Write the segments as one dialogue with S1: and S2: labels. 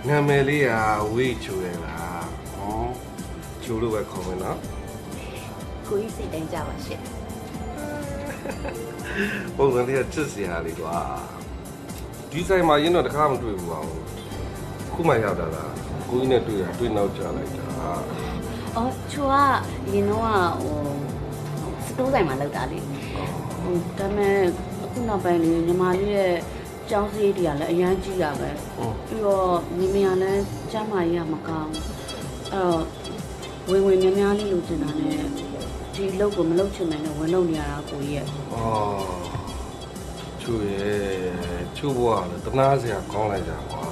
S1: နာမည်လေးကဝေးချိုရလားဟောချိုလို့ပဲခေါ်မယ်နော်
S2: ကိုကြီးစိတ်တိုင်းကြပါရှင့်
S1: ပုံစံလေးကချစ်စရာလေးကွာဒီဆိုင်မှာရင်းတော့တခါမတွေ့ဘူးပါဘူးခုမှရောက်တာလားကိုကြီးနဲ့တွေ့တာတွေ့နောက်ကြလိုက်တာ
S2: အော်ချိုကရင်တော့စတိုးဆိုင်မှာလောက်တာလေဒါပေမဲ့အခုနောက်ပိုင်းလေညီမလေးရဲ့ကျောင်းစည်းတွေကလည်းအရန်ကြီးတာပဲပြီးတော့ညီမရလည်းကျမ်းမာရေးကမကောင်းအဲ့ဝင်များများလေးလိုချင်တာနဲ့ဒီလောက်ကိုမလုပ်ချင်နိုင်တော့ဝင်လုပ်နေရတာကိုကြီးရဲ့
S1: ချိုရဲ့ချိုဘွားလည်းတနာစရာကောင်းလိုက်တာကွာ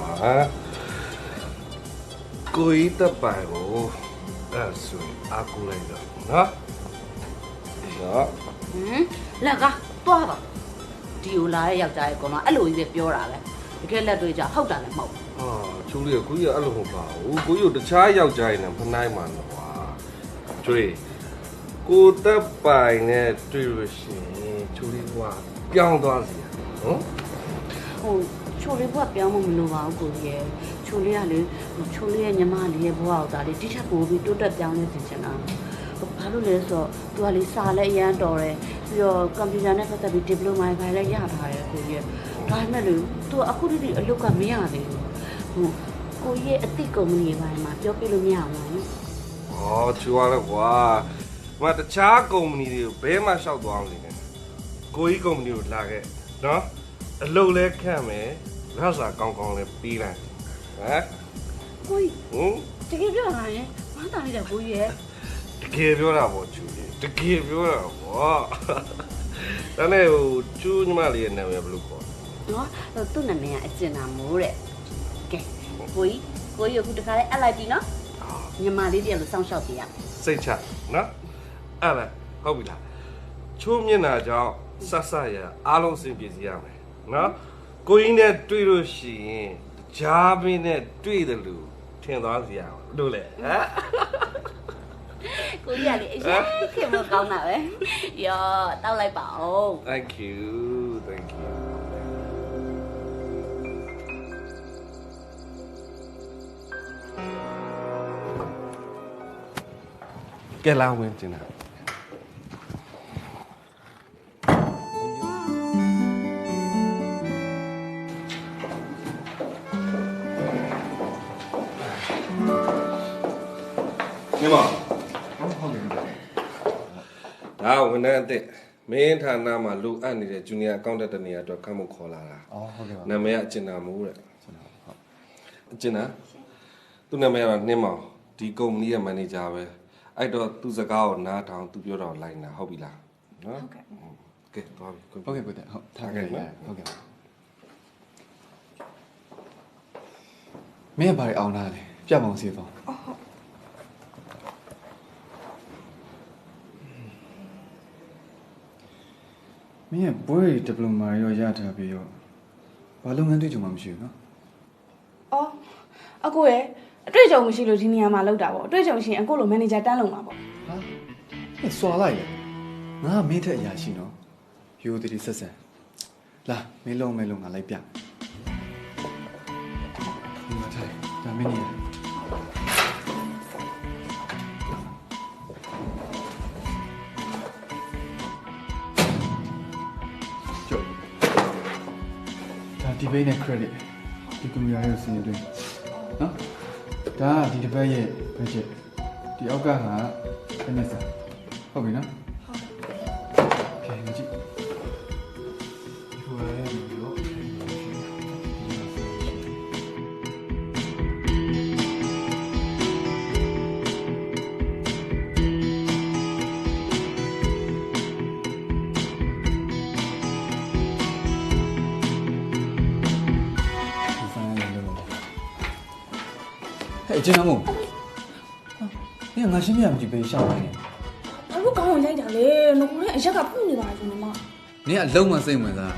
S1: ကိုကြီးတပ်ပိုင်ကိုအဲ့ဆိုအကူလိုက်တော့နော်
S2: လက်ကသွားပါဒီကိုလာတဲ့ယောက်ျားရဲ့ကောင်ကအဲ့လိုကြီးပဲပြောတာပဲတကယ်လက်တွေ့ကြဟုတ်တာလည်းမဟုတ်
S1: ချိုလေးကကိုကြီးကအဲ့လိုမဟုတ်ပါဘူးကိုကြီးတို့တခြားယောက်ျားရင်လည်းဖနိုင်မှာတော့ကွာကျွေးကိုတပ်ပိုင်နဲ့တွေ့လို့ရှိရင်ချိုလေးကပြောင်းသွားစီနော်
S2: ချိုလေးဘွားပြောင်းမလို့ပါဘူးကိုကြီးရဲ့ချိုလေးကလေချိုလေးရဲ့ညီမလေးရဲ့ဘွားကိုဒါလေးတိကျပို့ပြီးတိုးတက်ပြောင်းလဲစီချင်တာဘာလို့လဲဆိုတော့သူကလေစာလည်းအရန်တော်တယ်ပြီးတော့ကွန်ပျူတာနဲ့ပတ်သက်ပြီးဒီပလိုမာပိုင်းလည်းရထားတယ်ကိုကြီးဒါပေမဲ့လေသူကအခုတည်းအလုပ်ကမရသေးဘူးကိုကြီးရဲ့အသိကုမ္ပဏီပိုင်းမှာပြောပြလို့မရဘူး
S1: ချိုရလဲကွာတခြားကုမ္ပဏီတွေကိုဘဲမှလျှောက်သွားအောင်လေကိုကြီးကုမ္ပဏီကိုလာခဲ့နော်အလုပ်လဲခန့်မယ်ရစာကောင်းကောင်းလဲပြီးလိုက်
S2: ကိုကြီးတကယ်ပြောတာရင်မတားလိုက်တာကိုကြီးရဲ့
S1: တကယ်ပြောတာပေါ့ချူလေးတကယ်ပြောတာပေါ့ဒါနဲ့ချူညီမလေးရဲ့နာမည်ဘယ်လိုခေါ်
S2: နော်သူ့နာမည်ကအကျဉ်းနာမိုးတဲ့ကဲကိုကြီးအခုတခါလဲအလိုက်ပြီနော်ညီမလေးတည်းလို့စောင့်ရှောက်ပြရ
S1: စိတ်ချနော်အဲ့ဒါဟုတ်ပြီလားချိုးမျက်နှာကြောင့်ဆက်ဆက်ရအားလုံးအဆင်ပြေစီရမယ်နော်ကိုကြီးနဲ့တွေ့လို့ရှိရင်ဂျားမင်းနဲ့တွေ့တယ်လို့ထင်သွားစီရအောင်လို့လေ
S2: ကိုကြီးကလေအရင်ခင်မကောင်းတာပဲရောတောက်လိုက်ပါဦး
S1: Thank you ကဲလာဝင်ကျင်တာညီမဟုတ်ကဲ့ဒါဝန်ထမ်းအသစ်မင်းဌာနမှာလိုအပ်နေတဲ့ဂျူနီယာအကောင့်တက်တဲ့နေရာအတွက်ခန့်မှုခေါ်လာတာ
S3: ဟုတ်ကဲ့ပါ
S1: နာမည်ကအကျဉ်းနာမိုးတဲ့အကျဉ်းနာသူ့နာမည်ကတော့နှင်းမောင်ဒီကုမ္ပဏီရဲ့မန်နေဂျာပဲအဲ့တော့သူစကားကိုနားထောင်သူပြောတော့လိုက်တာဟုတ်ပြီလားနော်
S2: ဟုတ်ကဲ့
S1: ကဲသွားပြီ
S3: ဟုတ်ကဲ့ကိုတဲ့ဟုတ်ထားခဲ့ပါဟုတ်ကဲ့မင်းဘာတွေအောင်လာလဲပြမအောင်စီတော့မင်းရဲ့ဘွဲဒီပလိုမာရောရထားပြီးတော့ဘာလုပ်ငန်းတွေ့ကြုံမှမရှိဘူးနော်
S4: အကိုရဲ့အတွေ့အကြုံမရှိလို့ဒီနေရာမှာလောက်တာပေါ့အတွေ့အကြုံရှိရင်အကိုလိုမန်နေဂျာတန်းလုံမှာပေါ့
S3: စွာလိုက်လေငါမင်းထက်အရာရှိနော်ရိုးတည်းဆက်ဆက်လာမင်းလုံးငါလိုက်ပြဒီမှာထိုင်ဒါမင်းနေဒီဘေးနဲ့ credit ဒီကွန်ပျူတာရဲ့စီးရင်တွင်နော်ဒါကဒီတစ်ပတ်ရဲ့ budget ဒီအောက်ကဟာဘယ်နဲ့စားဟုတ်ပြီနော်ဟုတ်ကဲကြည့်ဒီဟိုရဲ့မျိုး ဟဲ့ကျင်းအောင်နင်ငါရှင်းပြမကြည့်ပေးရှောင်းနေ
S4: ဘာလို့ကောင်းအောင်လိုက်တာလဲငကိုလည်းအရက်ကဖုန်နေပါရှင်မ
S3: နင်ကအလုံးမစိတ်ဝင်စား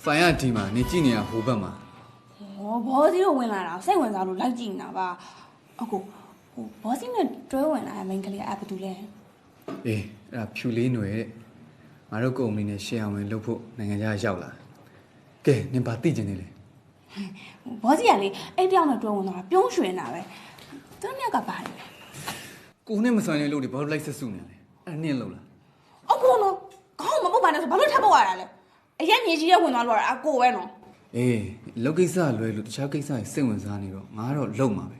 S3: ဖိုင်ရဒီမှာနင်ကြည့်နေတာဟိုဘက်မှာ
S4: ဟောဘောစီကိုဝင်လာတာစိတ်ဝင်စားလို့လိုက်ကြည့်နေတာပါအခုဟိုဘောစီနဲ့တွဲဝင်လာတဲ့မိန်းကလေးအဘသူလဲ
S3: အေးအဲ့ဒါဖြူလေးຫນွယ်တဲ့ငါတို့ကုမ္ပဏီနဲ့ရှယ်အောင်ဝင်လုပ်ဖို့နိုင်ငံခြားရောက်လာကဲနင်ဘာသိကျင်နေလဲ
S4: ဘောစီကလေအဲ့တယောက်နဲ့တွဲဝင်လာတာပြုံးရွှင်တာပဲသူတို့ကပါတယ်လဲ
S3: ကိုနဲ့မဆိုင်တဲ့လို့ဒီဘာလို့လိုက်ဆက်စုနေလဲအဲ့နင်လို့လား
S4: အခုနော်ခေါင်းမပုတ်ပါနဲ့ဆိုဘာလို့ထပ်ပုတ်ရတာလဲအရက်မြေကြီးရဲ့ဝင်သွားလို့ရတာအကိုပဲနော်
S3: အေးလုပ်ကိစ္စလွယ်လို့တခြားကိစ္စတွေစိတ်ဝင်စားနေတော့ငါကတော့လုံမှာပဲ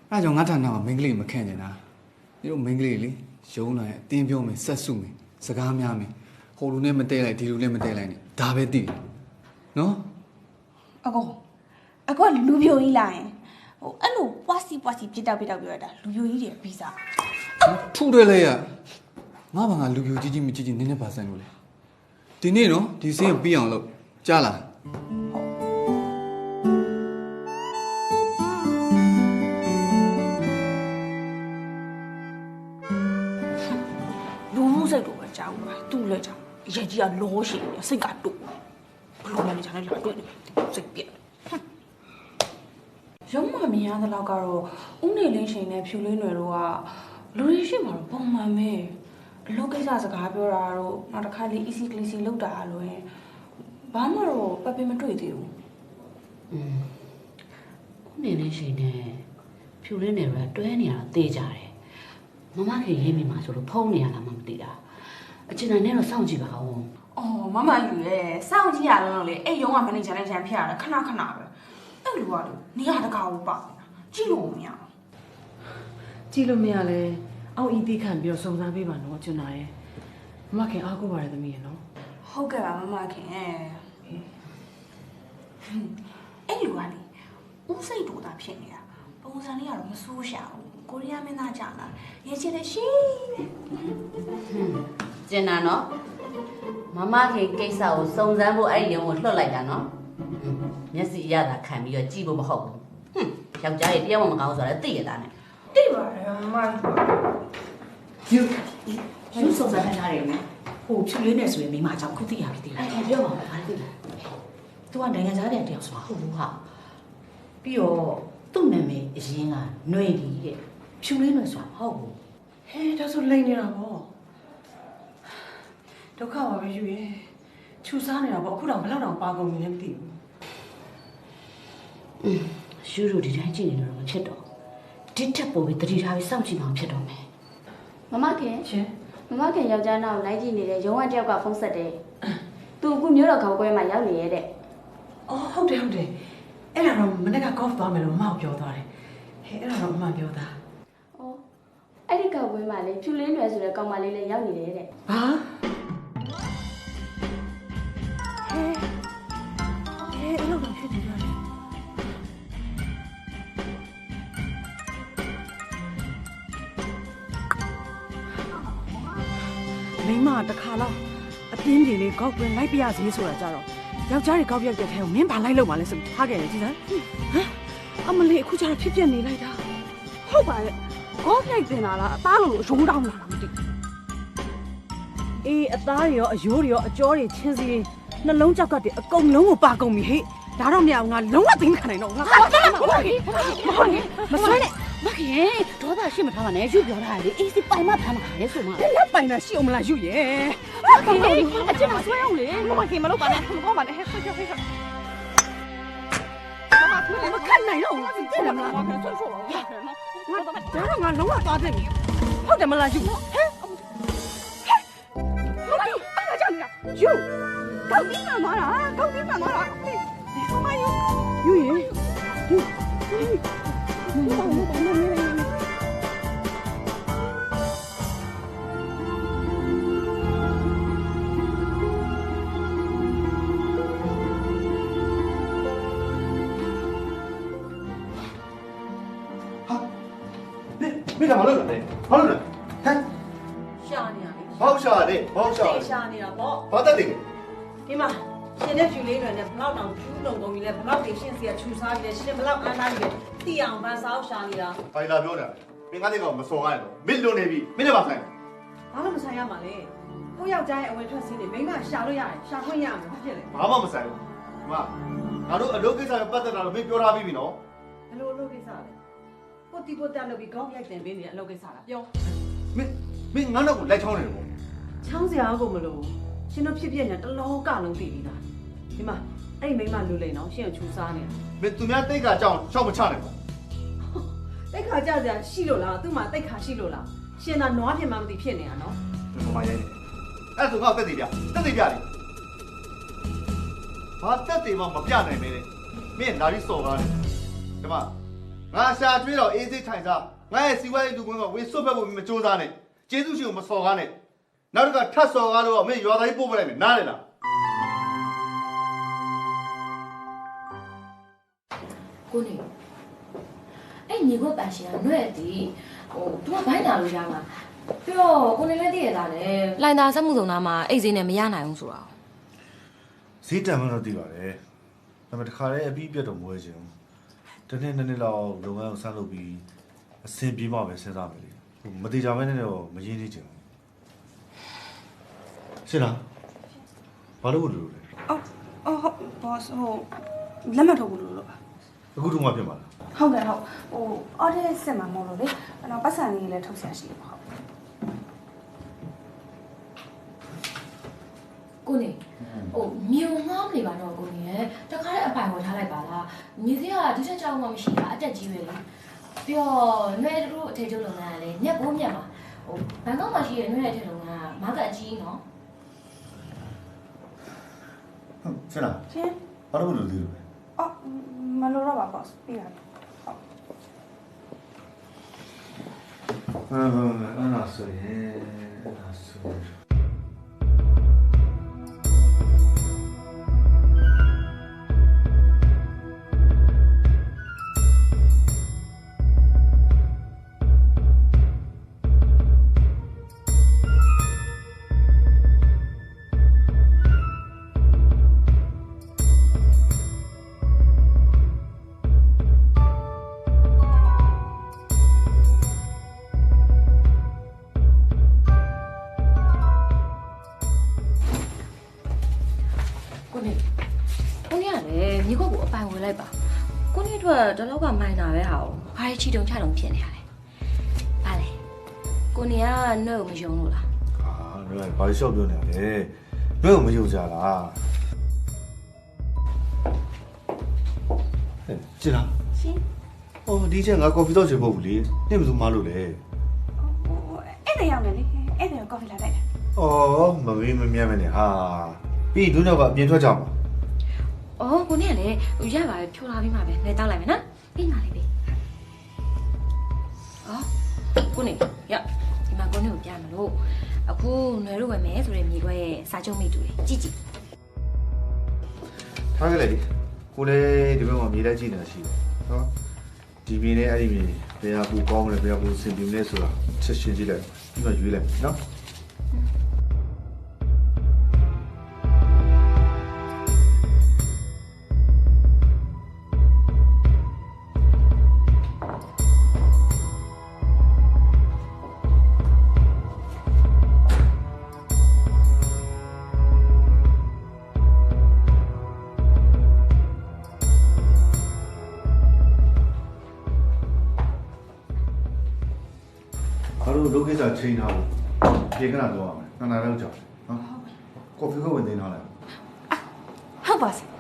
S3: အဲ့ကြောင့်ငါဌာနမှာမိန်းကလေးမခန့်နေတာဒီလိုမိန်းကလေးလေရုံးလာရင်အတင်းပြောမယ်ဆက်စုမယ်စကားများမယ်ဟိုလူနဲ့မတဲလိုက်ဒီလူနဲ့မတဲလိုက်နဲ့ဒါပဲသိတယ်နော်
S4: အကိုလူပြိုကြီးလာရင်ဟိုအဲ့လိုပွားစီပြစ်တောက်ပြောရတာလူပြိုကြီးတွေပြီးစား
S3: ထူတယ်လေရငါဘာငါလူပြိုကြီးမကြီးနည်းနည်းပါဆိုင်လို့လေဒီနေ့နော်ဒီစင်းကိုပြီးအောင်လုပ်ကြားလား
S4: လူမှုစိတ်တော့ပဲကြောက်ပါသူ့လက်ကြောင့်အရက်ကြီးကလောရှင်နေစိတ်ကတူဘလို့မှမချာနဲ့လာတွေ့နေစိတ်ပြက်ရုံးမမြင်ရတဲ့လောက်ကတော့ဦးနေလင်းရှင်နဲ့ဖြူလေးနွယ်တို့ကလူတွေရှိမှာတော့ပုံမှန်ပဲအလုပ်ကိစ္စစကားပြောတာတို့နောက်တစ်ခါလေး easy classy လောက်တာလို့ရင်ဘာမှတော့ပပမတွေ့သေးဘူး
S2: ဦးနေလေးရှိနေဖြူလေးနေရတွဲနေရတာတေးကြတယ်မမခင်ရေးမိမှာဆိုလို့ဖုံးနေရတာမှမသိတာအချင်နဲ့တော့စောင့်ကြည့်ပါဦး
S4: ။အော်မမယူရဲစောင့်ကြည့်ရတော့လေအဲ့ရုံးကမန်နေဂျာနဲ့ဂျန်ဖြစ်ရတယ်ခဏခဏပဲ။အဲ့လိုကလေနေရတကာကိုပါကြည့်လို့မရဘူး
S5: ကြည့်လို့မရလဲအောက်ဤတိခံပြီးတော့စုံစမ်းပေးပါနော်ကျွန်တော်ရဲ့မခင်အားကိုပါတယ်သမီးရနော်
S4: ။ဟုတ်ကဲ့ပါမမခင်။အဲ့လိုကလေဦးစိတ်တူတာဖြစ်နေတာပုံစံလေးကတော့မဆိုးရှာဘူး။ကိုရီးယားမင်းသားကြာလာရဲချစ်တဲ့ရှင်းပဲ
S2: ကျင်တာနော်မမခင်ကိစ္စကိုစုံစမ်းဖို့အဲ့ဒီရုံကိုလွှတ်လိုက်တာနော်မျက်စိရတာခံပြီးတော့ကြည့်ဖို့မဟုတ်ဘူးယောက်ျားကြီးတရားမကောင်းဆိုတာသိရတာနဲ့
S4: ။တိပါတယ်မမ
S6: ယူစုံစမ်းထားတယ်နော်ဟိုဖြူလေးနဲ့ဆိုရင်မိမအကြောင်းခုသိရပြီသိလား
S2: အဲ့ပြောပါဦးဘာလဲသိလား
S6: သူကနိုင်ငံသားတဲ့တယောက်ဆိုပါ
S2: ဟုတ်ဘူးဟာ
S6: ပြီးတော့သူ့နာမည်အရင်ကຫນွေလီတဲ့ဖြူလေးနဲ့ဆိုတာမဟုတ်ဘူး
S5: ဟဲဒါဆိုလိန်နေတာပေါ့ဒုက္ခပါပဲယူရဲ့ချူစားနေတာပေါ့အခုတော့ဘယ်လောက်တောင်ပါကုန်ပြီလဲမသိဘူး
S2: ရှူတို့ဒီတိုင်းကြည့်နေလို့မဖြစ်တော့ဒီထက်ပိုပြီးတတိထားပြီးစောင့်ကြည့်မှဖြစ်တော့မယ်
S4: မမခင်
S5: ရှင်
S4: မမခင်ယောက်ျားနောက်လိုက်ကြည့်နေတဲ့ရုံးကတယောက်ကဖုန်းဆက်တယ်။သူအခုမျိုးတော်ခေါင်းကွဲမှာရောက်နေရဲ့တဲ့
S5: အော်ဟုတ်တယ်အဲ့ဒါတော့မနေ့က golf သွားမယ်လို့မမပြောသွားတယ်ဟဲအဲ့ဒါတော့အမှန်ပြောတာ
S4: ။အော်အဲ့ဒီခေါင်းကွဲမှာလေဖြူလေးနွယ်ဆိုတဲ့ကောင်မလေးလည်းရောက်နေတယ်တဲ့
S5: ဘာအဲ့လိုတော့ဖြစ်နေတယ်မိမတခါတော့အတင်းကြီးလေးကောက်ကွင်းလိုက်ပြရစီဆိုတာကြတော့ယောက်ျားတွေကောက်ပြက်တဲ့ထဲကိုမင်းဘာလိုက်လို့မလဲဆိုပြီးထားခဲ့တယ်ကြည်စမ်းဟမ်အမလေးအခုကျတော့ဖြစ်ပြနေလိုက်တာ
S4: ။ဟုတ်ပါရဲ့။ဂေါ့ဖ်လိုက်တင်လာလားအသားလိုရုံးတောင်းလာတာမသိဘူး
S5: အေးအသားတွေရောအယိုးတွေရောအကြောတွေချင်းစီနှလုံးကြောက်ကတ်တွေအကုန်လုံးကိုပါကုန်ပြီဟဲ့ဒါတော့မရအောင်ငါလုံးဝသိမခံနိုင်တော့ငါဟာတယ်မဟုတ်ဘူးမဆွဲနဲ့
S2: မခင်ဒေါသရှိမထားပါနဲ့ယူပြောတာလေအေးစစ်ပိုင်မဖမ်းမှာလေဆိုမှ
S5: လက်ပိုင်တာရှိအောင်မလားယူရဲ့
S2: မခင်အကျမဆွဲအောင်လေ
S5: မခင်မလုပ်ပါနဲ့မကောပါနဲ့ဟဲ့ဆွဲဆွဲဆွဲမခံနိုင်တော့ဘူးသိတယ်မလားဆွဲဆွဲတော့ငါဒါတော့ငါလုံးဝသွားတယ်ဟုတ်တယ်မလားယူဟဲ့မခင်အားကြောင့်နေတာယူကောင်းပြီးမှသွားတာကောင်းပြီးမှသွားတာမယူရင်ယူ
S7: 没干嘛了嘞？好了，看，
S6: ရှာနေရလေ
S7: 好笑嘞，好笑嘞，
S6: ရှာနေတာပေါ့
S7: 好得的。
S5: ဒီမှာ ရှင်နဲ့ဖြူလေးတွေနဲ့ဘလောက်တောင်ကျူးလုံကုန်ပြီလဲဘလောက်တွေရှင်စီကခြူစားပြီလဲရှင်ဘလောက်အားနာပြီလဲတိအောင်ဗန်စားရှာနေတာ
S7: ဘာလာပြောနေတာမင်းကလည်းမစော်ကားနဲ့မင်းလွန်နေပြီမင်းလည်းပါဆိုင်
S5: ဘာလို့မဆိုင်ရမှာလဲကိုယောက်ျားရဲ့အဝင်ထွက်စင်းတွေမိန်းမရှာလို့ရတယ်ရှာခွင့်ရမှာဖြစ်လေ
S7: ဘာမှမဆိုင်ဘူးဒီမှာငါတို့အလုပ်ကိစ္စနဲ့ပတ်သက်တာတော့မင်းပြောထားပြီးပြီနော်
S5: ဘယ်လိုလုပ်ကိစ္စလဲကိုတီကိုတက်လို့ပြီးခေါင်းရိုက်တင်ပေးနေတဲ့အလုပ်ကိစ္စလားပြော
S7: မင်းငါတော့ကိုလိုက်ချောင်းနေတယ်ပေါ့
S5: ချောင်းစရာကိုမလို့ရှင်တို့ဖြစ်ဖြစ်နေတလောကလုံးသိပြီးသားဒီမှာအဲ့မိန်းမလူလိန်တော့ရှင်ကိုခြူစားနေတာ
S7: မင်းသူများတိတ်ခါကြောင်ရှောက်မချနဲ့ပေါ့
S5: တိတ်ခါကြစရာရှိလို့လားသူ့မှာတိတ်ခါရှိလို့လားရှင်သာနွားပြင်မှမသိဖြစ်နေတာနော်
S7: ဒီမှာရိုင်းနေအဲ့ဆိုငါ့တက်တည်ပြလေဘာတက်တည်မှမပြနိုင်မင်းလေမင်းလာပြီးစော်ကားတယ်ဒီမှာငါရှာကျွေးတော့အေးစိတ်ထိုင်စားငါရဲ့စီဝါရေးလူကွင်းကဝေစွတ်ဖက်ဖို့မစူးစားနဲ့ကျေးဇူးရှင်ကိုမစော်ကားနဲ့နောက်တစ်ခါထပ်စော်ကားလို့မင်းရွာသားကြီးပို့ပလိုက်မယ်နားလေလား
S8: ကိုနေအဲ့ညီကိုပန်ရှင်ကနှွဲ့တီသူကဘိုင်းလာလို့ရမှာပြီးတော့ကိုနေလည်းတည်ရတာလေလိုင်သာစက်မှုစုံသားမှာအိတ်စင်းနဲ့မရနိုင်ဘူးဆိုတော့
S7: ဈေးတန်မှတော့သိပါတယ်ဒါပေမဲ့တခါလေအပြီးပြတ်တော့မဝဲချင်ဘူးတစ်နှစ်လောက်လုပ်ငန်းကိုစလုပ်ပြီးအဆင်ပြေမှပဲစဉ်းစားမယ်လေမတိကြမဲနဲ့တော့မရင်းနေချင်ဘူးရှင်းလားဘာလို့လို့လဲ
S4: အော်ဟုတ်ဘော့ဟိုလက်မထုတ်ဘူးလို့ပါ
S7: အခုတော့မှဖြစ်မှာလား
S4: ဟုတ်ကဲ့ဟုတ်ဟိုအော်ဒီစစ်မှာမဟုတ်လို့လေအဲ့တော့ပတ်စံလေးလည်းထုတ်ဆရာရှိလို့ဟုတ်
S8: ကိုနေမြို့ငေါမနေပါတော့ကိုနေရတခါတည်းအပိုင်ဝင်ထားလိုက်ပါလားမြေသေးကဒီချက်ကြောင်မှမရှိတာအတက်ကြီးပဲလေပြီးတော့နှွဲ့တို့အထည်ချုပ်လုပ်ငန်းကလည်းညက်ဖို့ညက်မှာဘန်ကောက်မှာရှိတဲ့နှွဲ့အထည်လုပ်ငန်းကမားကအကြီးနော်
S7: ဟုတ်ရှင်းလား
S4: ရှင်
S7: ဘာလို့လို့သိလို့လဲ
S4: အော်မလိုတော့ပါဘော့ပြီးပါဟုတ်
S7: အဲ့ဒါဆိုရင်
S8: လိုက်ပါကိုနေအတွက်တလောက်ကမိုင်းတာပဲဟာဘာချီတုံချတုံဖြစ်နေရလဲဘာလဲကိုနေကနှုတ်မယုံလို့လား
S7: ဟာဘာလို့ရှော့ပြောနေရလဲဘယ်ကိုမယုံကြလားကြည့်လားရှင်အော်ဒီချက်ငါကော်ဖီတော့ချင်ဖို့ဘူးလေနေ့မစုမလို့လေ
S4: အဲ့ဒါရောက်နေလေအဲ့ဒါကော်ဖီလာလိုက်တာ
S7: အော်မမေးမမြတ်မနဲ့ဟာပြီးဒုနောက်ကအပြင်ထွက်ကြမှာ
S8: အော်ကိုနေကလည်းရပါပဲဖြိုလာပြီးမှပဲလဲတောက်လိုက်မယ်နော်ပြီးမှလေးပြီအော်ကိုနေရဒီမှာကိုနေကိုပြမလို့အခုနွယ်တို့ဝယ်မယ်ဆိုတဲ့မြေခွဲရဲ့စာချုပ်မိတူလေးကြည့်ကြည့်
S7: ထားခဲ့လိုက်ဒီကိုလည်းဒီဘက်မှာမြေလိုက်ကြည့်နေတာရှိတယ်နော်ဒီမြေနဲ့အဲ့ဒီမြေဘယ်ဟာပူကောင်းမလဲဘယ်ဟာပူစင်ပြင်းလဲဆိုတာချက်ရှင်းကြည့်လိုက်ပြီးမှရွေးလိုက်နော် ဘာလို့လုပ်ကိစ္စချိန်ထားဖို့ပြေခဏတော့ရမယ်ခဏတော့ကြောက်နော်ကော်ဖီကိုဝင်နေထားလိုက်
S4: ဟုတ်ပါစေ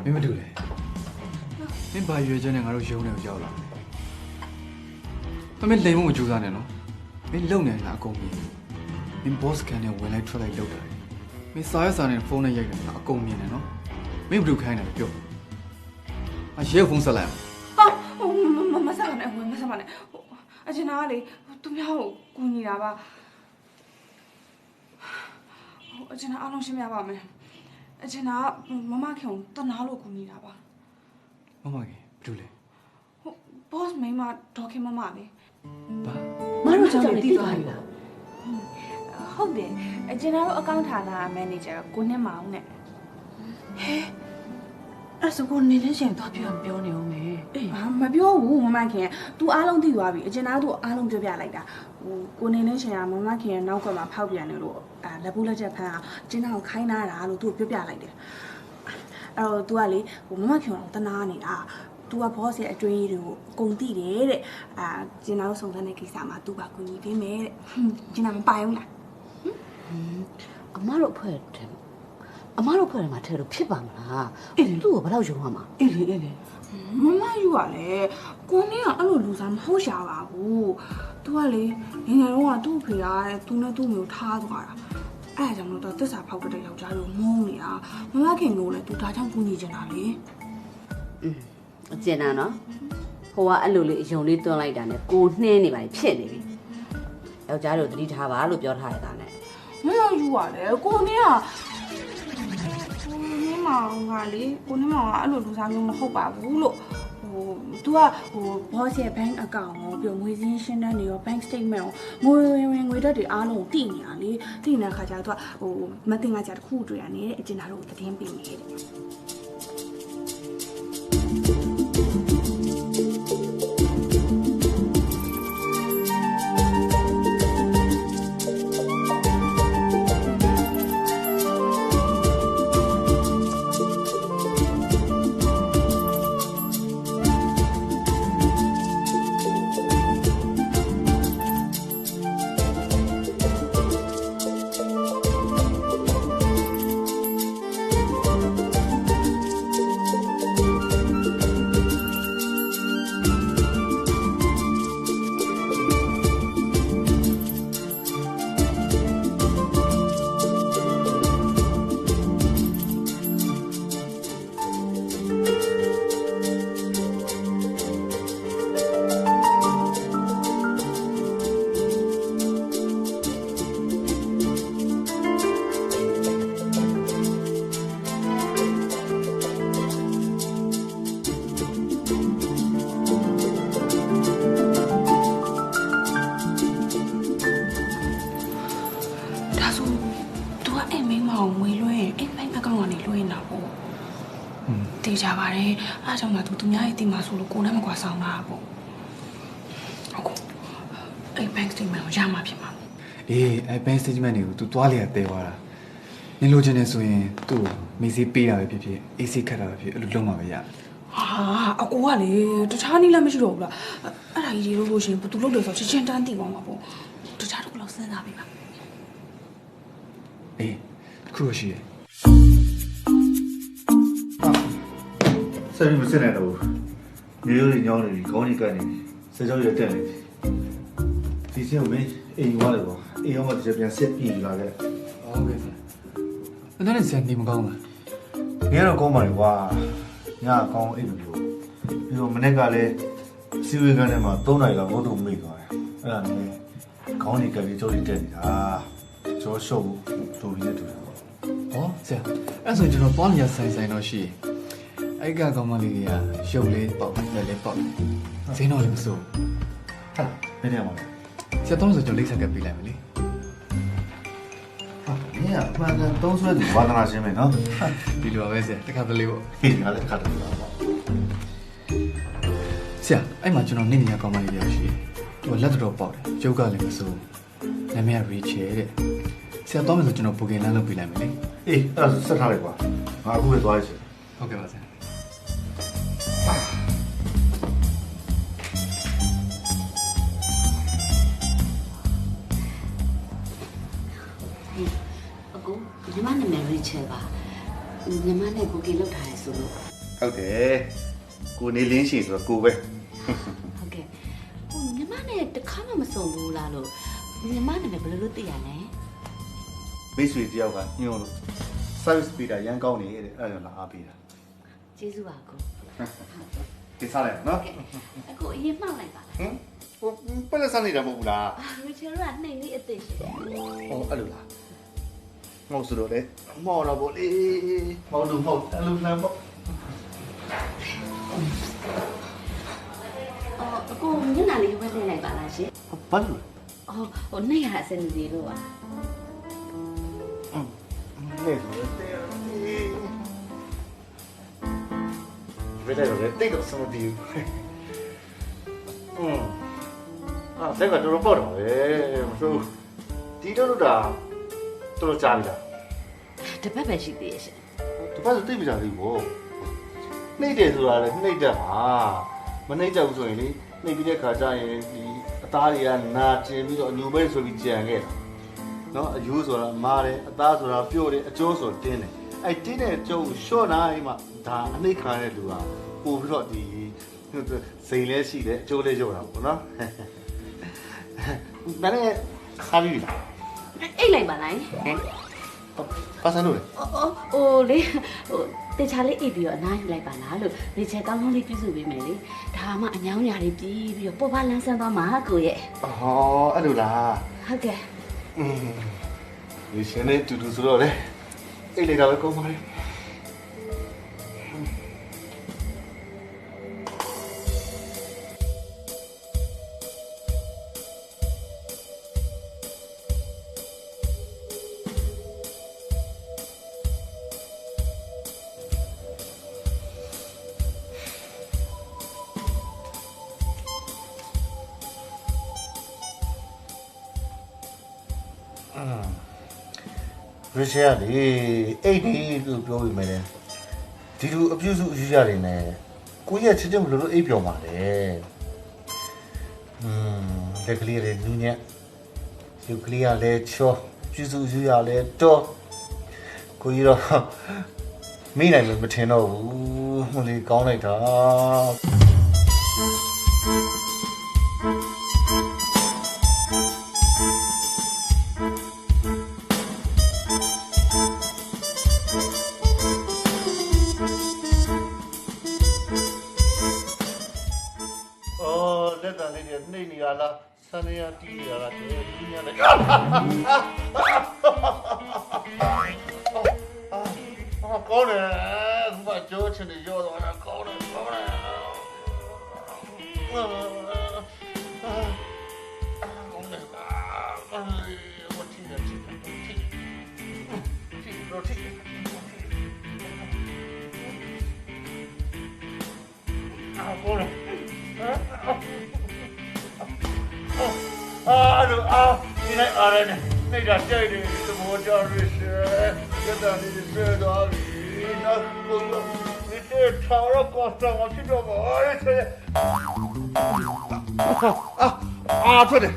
S3: မင်းမတူလေမင်းဘာရွေချက်နဲ့ငါတို့ရုံးနေကိုရောက်လာမင်းလိမ်မှုမကြိုးစားနဲ့နော်မင်းလုံနေလားအကုန်ပြီမင်း boss ကန်နဲ့ဝင်လိုက်ထွက်လိုက်လုပ်တာမင်းစားရစားနဲ့ဖုန်းနဲ့ရိုက်တယ်လားအကုန်မြင်တယ်နော်မင်းဘယ်လိုခိုင်းတယ်ပြောရဲဖုန်းဆက်လိုက်
S4: မဆက်ပါနဲ့ဝင်မဆက်ပါနဲ့အကျဉ်းသားကလေသူများကိုကူညီတာပါအကျဉ်းသားအားလုံးရှင်းပြပါမယ်အကျဉ်းသားမမခင်တနာလို့ကူညီတာပါ
S3: မမကြီးဘယ်လိုလဲ
S4: boss မိန်းမဒေါ်ခင်မမလေ
S3: ဘာ
S2: မတို့ကြောင့်လည်းသိသွားပြီလား
S4: ဟုတ်တယ်အကျဉ်းသားတို့အကောင့်ဌာနမန်နေဂျာကိုနဲ့မအောင်နဲ့
S2: အဲ့ဆိုကိုနေနေရှင်တော့ပြောနေအောင်မေအေး
S4: မပြောဘူးမမခင် तू အားလုံးသိသွားပြီအကျဉ်းသားတို့အားလုံးပြောပြလိုက်တာဟိုကိုနေနေရှင်ကမမခင်ရဲ့နောက်ကမှဖောက်ပြန်နေလို့လက်ပူးလက်ချက်ဖမ်းအောင်အကျဉ်းသားကိုခိုင်းတာလို့သူ့ကိုပြောပြလိုက်တယ်အဲ့တော့ तू ကလေဟိုမမခင်တော့တနာနေတာ तू က boss ရဲ့အတွေ့အကြုံတွေကိုအကုန်သိတယ်တဲ့ကျဉ်းသားတို့စုံစမ်းတဲ့ကိစ္စမှာ तू ကကူညီပေးမယ်တဲ့ကျဉ်းသားမပိုင်ဘူးလား
S2: အမတို့ဖွဲ့တယ်အမတို့ဖွဲ့တယ်မှာထဲလို့ဖြစ်ပါမလားသူ့ကိုဘယ်တော့ယုံရမှာအေးလေ
S4: မမယူရလေကိုနေကအဲ့လိုလူစားမဟုတ်ရှာပါဘူး तू ကလေငယ်ငယ်တော့ကသူ့ဖေကတဲ့ तू နဲ့သူ့မျိုးထားသွားတာအဲ့ဒါကြောင့်လို့တော့သစ္စာဖောက်တဲ့ယောက်ျားတို့မုန်းနေတာမမခင်ကိုလည်း तू ဒါကြောင့်ကူညီချင်တာလေ
S2: အကျဉ်းသားနော်ဟိုကအဲ့လိုလေးအယုံလေးတွန်းလိုက်တာနဲ့ကိုနှင်းနေပါဖြစ်နေပြီယောက်ျားတို့သတိထားပါလို့ပြောထားရတာနဲ့
S4: မမယူရလေကိုနေကကိုနေမောင်ကလေကိုနေမောင်ကအဲ့လိုလူစားမျိုးမဟုတ်ပါဘူးလို့ဟို तू ကဟို boss ရဲ့ bank account ကိုပြီးငွေစင်းရှင်းတန်းတွေရော bank statement ကိုငွေဓာတ်တွေအားလုံးကိုတည်နေတာလေတည်နေတဲ့ခါကျတော့ तू ကဟိုမတင်ကကြတစ်ခုတွေ့ရနေတဲ့အကျဉ်းသားတို့ကိုသတင်းပေးနေတယ် တေချာပါတယ်အားကြောင့်လားသူများရဲ့တီမှာဆိုလို့ကိုနဲ့မကွာဆောင်တာပေါ့ဟုတ်အဲ့ bank statement ကိုရမှာဖြစ်မှာ
S3: အေးအဲ့ bank statement တွေကို तू သွားလေရတဲသွားတာနင်လိုချင်နေဆိုရင်သူ့မေးစေးပေးတာပဲဖြစ်ဖြစ်အေးစေးခတ်တာပဲဖြစ်အဲ့လိုလုပ်မှာပဲရ
S4: ဟာအကိုကလေတခြားနည်းလည်းမရှိတော့ဘူးလားအဲ့ဒါကြီးတွေလို့ရှိရင်ဘယ်သူလုပ်တယ်ဆိုချက်ချင်းတန်းသိသွားမှာပေါ့တခြားတစ်ခုလောက်စဉ်းစားပေးပါ
S3: အေးတစ်ခုရှိတယ်
S7: ဆက်ပြီးမစစ်နိုင်တော့ဘူးမျိုးရိုးတွေညောင်းနေပြီခေါင်းကြီးကပ်နေပြီစကြောက်ရတက်နေပြီဒီစင်းကိုမင်းအိမ်သွားတယ်ပေါ့အိမ်ရောက်မှတစ်ချက်ပြန်စစ်ပြီးလာခဲ့
S3: ဟုတ်ကဲ့အဲ့ဒါနဲ့ဇန်ဒီမကောင်းလား
S7: ငါတော့ကောင်းပါလေကွာညကောင်းအိမ်လို့ပြီးတော့မနေ့ကလည်းစီဝေကန်ထဲမှာ3နာရီလောက်ငုတ်တုံမိသွားတယ်အဲ့ဒါနဲ့ခေါင်းကြီးကပ်ပြီးကြောက်ရတက်နေတာကျော်ရှုပ်တူပြီးနေတူတယ်
S3: ဟောဆရာအဲ့ဆိုကျွန်တော်ပေါင်းရဆိုင်တော့ရှိအဲ့ကကောင်မလေးတွေကရုပ်လေးပေါက်လက်လေးပေါက်ဈေးတော့လည်းမစိုး
S7: ဟာဘယ်နေမှာ
S3: ဆရာတော့ဆိုကျွန်တော်လိမ့်ဆက်ကပေးလိုက်မယ်လေ
S7: ဟာမင်းကမှန်ကန်သုံးဆွဲသူဝါသနာရှင်းမယ်နော်
S3: ဒီလိုပါပဲဆရာတခါတလေပေါ့
S7: ဟေးငါလည်းတခါတလေပါ
S3: ဆရာအဲ့မှာကျွန်တော်နေနေရကောင်မလေးတွေရှိသူကလက်တော်ပေါက်တယ်ရုပ်ကလည်းမစိုးနာမည်က Rachel တဲ့ဆရာတော့မယ်ဆိုကျွန်တော် booking လမ်းလုပ်ပေးလိုက်မယ်လေ
S7: အေးအဲ့ဒါဆက်ထားလိုက်ကွာငါအခုပဲသွားရစီ
S3: ဟုတ်ကဲ့ပါဆရာ
S2: ညီမနာမည် Rachel ပါညီမနဲ့ကိုကီလောက်ထားရဲဆိုလို့
S7: ဟုတ်တယ်ကိုနေလင်းရှင်ဆိုတော့ကိုပဲ
S2: ဟုတ်ကဲ့ဟိုညီမနဲ့တခါမှမစုံဘူးလားလို့ညီမနာမည်ဘယ်လိုလုပ်သိရလဲ
S7: မိတ်ဆွေတယောက်ကညွှန်လို့ service ပေးတာရန်ကောင်းနေတဲ့အဲ့ဒါလာအားပေးတာ
S2: ကျေးဇူးပါကို
S7: ဒီစားလိုက်နော်
S2: အခုအရင်မှောက်လိုက်ပါ
S7: ဟမ်ဟိုပလက်စားနေတာမဟုတ်ဘူးလား
S2: ရီချယ်ကနှိမ်လေးအစ်စ်ရှင်
S7: ဟောအဲ့လိုလားငေါ့ဆိုတော့လေမော်တော့ဗောလေမော်လို့မဟုတ်အဲ့လိုလမ်းပေါ့
S2: အခုညနာလေးဝက်နေလိုက်ပါလားရှင်
S7: ဘာလို့
S2: ဟိုနှိမ်ရအစနေစီလို့ပါ
S7: လဲဆိုတော့ဘယ်လိုလဲတိတ်တော့စမပြီးဆက်ကတော်တော်ပေါ့တော့ပဲမဆိုဒီတော့တာတော်ကြားပြီလား
S2: တပတ်ပဲရှိသေးရဲ့ရှင်
S7: တပတ်ဆိုသိပြီလားဒီဘောနှိမ့်တယ်ဆိုတာလေနှိမ့်တတ်ပါမနှိမ့်တတ်ဘူးဆိုရင်လေနှိမ့်ပြီးတဲ့ခါကျရင်ဒီအသားတွေကနာကျင်ပြီးတော့အညူပဲဆိုပြီးကြံခဲ့တာနော်အယူဆိုတာမားတယ်အသားဆိုတာပြုတ်တယ်အကျိုးဆိုတင်းတယ်အဲ့တင်းတဲ့ကျုပ်ရှော့နိုင်မှဒါအနှိမ့်ခံတဲ့လူကပို့ပြီးတော့ဒီစိန်လဲရှိတယ်အကျိုးလေးကျုပ်တာပေါ့နော်ဒါနဲ့ခါပြီလား
S2: အိတ်လိုက်ပါလား
S7: ပါစံလို့လေ
S2: ဟိုလေဟိုတေချာလေးအိတ်ပြီးတော့အနားယူလိုက်ပါလားလို့ရီချယ်ကောင်းကောင်းလေးပြုစုပေးမယ်လေဒါမှအညောင်းညာလေးပြီးပြီးတော့ပေါ်ပါလန်းဆန်းသွားမှာကိုရဲ့
S7: ဟောအဲ့လိုလား
S2: ဟုတ်ကဲ့
S7: ဒီရှင်နဲ့တူတူဆိုတော့လေအိတ်လိုက်တာပဲကောင်းပါလေရရှိရလေအိတ်ဒီလို့ပြောပြီးမယ်လေဒီလိုအပြုစုအယူရတယ်နဲ့ကိုကြီးကချစ်တယ်ဘယ်လိုအိတ်ပြောပါလဲလက်ကလေးလေးနူးညံ့ရုပ်ကလေးကလည်းချောပြုစုအယူရလဲတော့ကိုကြီးတော့မိနိုင်လို့မထင်တော့ဘူးဟိုလေကောင်းလိုက်တာနှိမ့်နေရလားဆန်းနေရတီးနေရလားဒီညနေကောင်းတယ်ဘာကြောချင်နေရောတော့ကောင်းတယ်ကောင်းတယ်ကောင်းတယ်ဝတ်တီးတယ်တီးတော့တီးကောင်းတယ်ဒီနေ့အားရနေနေကြကြိုက်တယ်သဘောကျရရှိရတဲ့နေစေတော်ဒီနောက်ကိုဒီတဲ့ထာဝရကောစတာမဖြစ်တော့ပါရဲ့ဆွေထွက်တယ်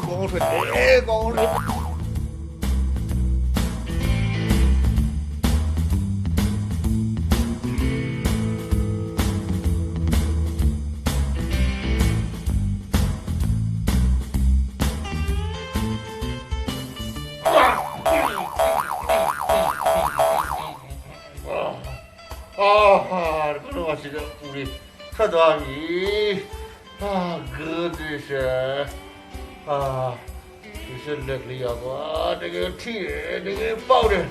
S7: ကောင်းထွက်တယ်ကောင်းတယ်ထွက်သွားပြီgoodness ဒီစက်လက်လေးကွာတကယ်ထိတယ်တကယ်ပေါက်တယ်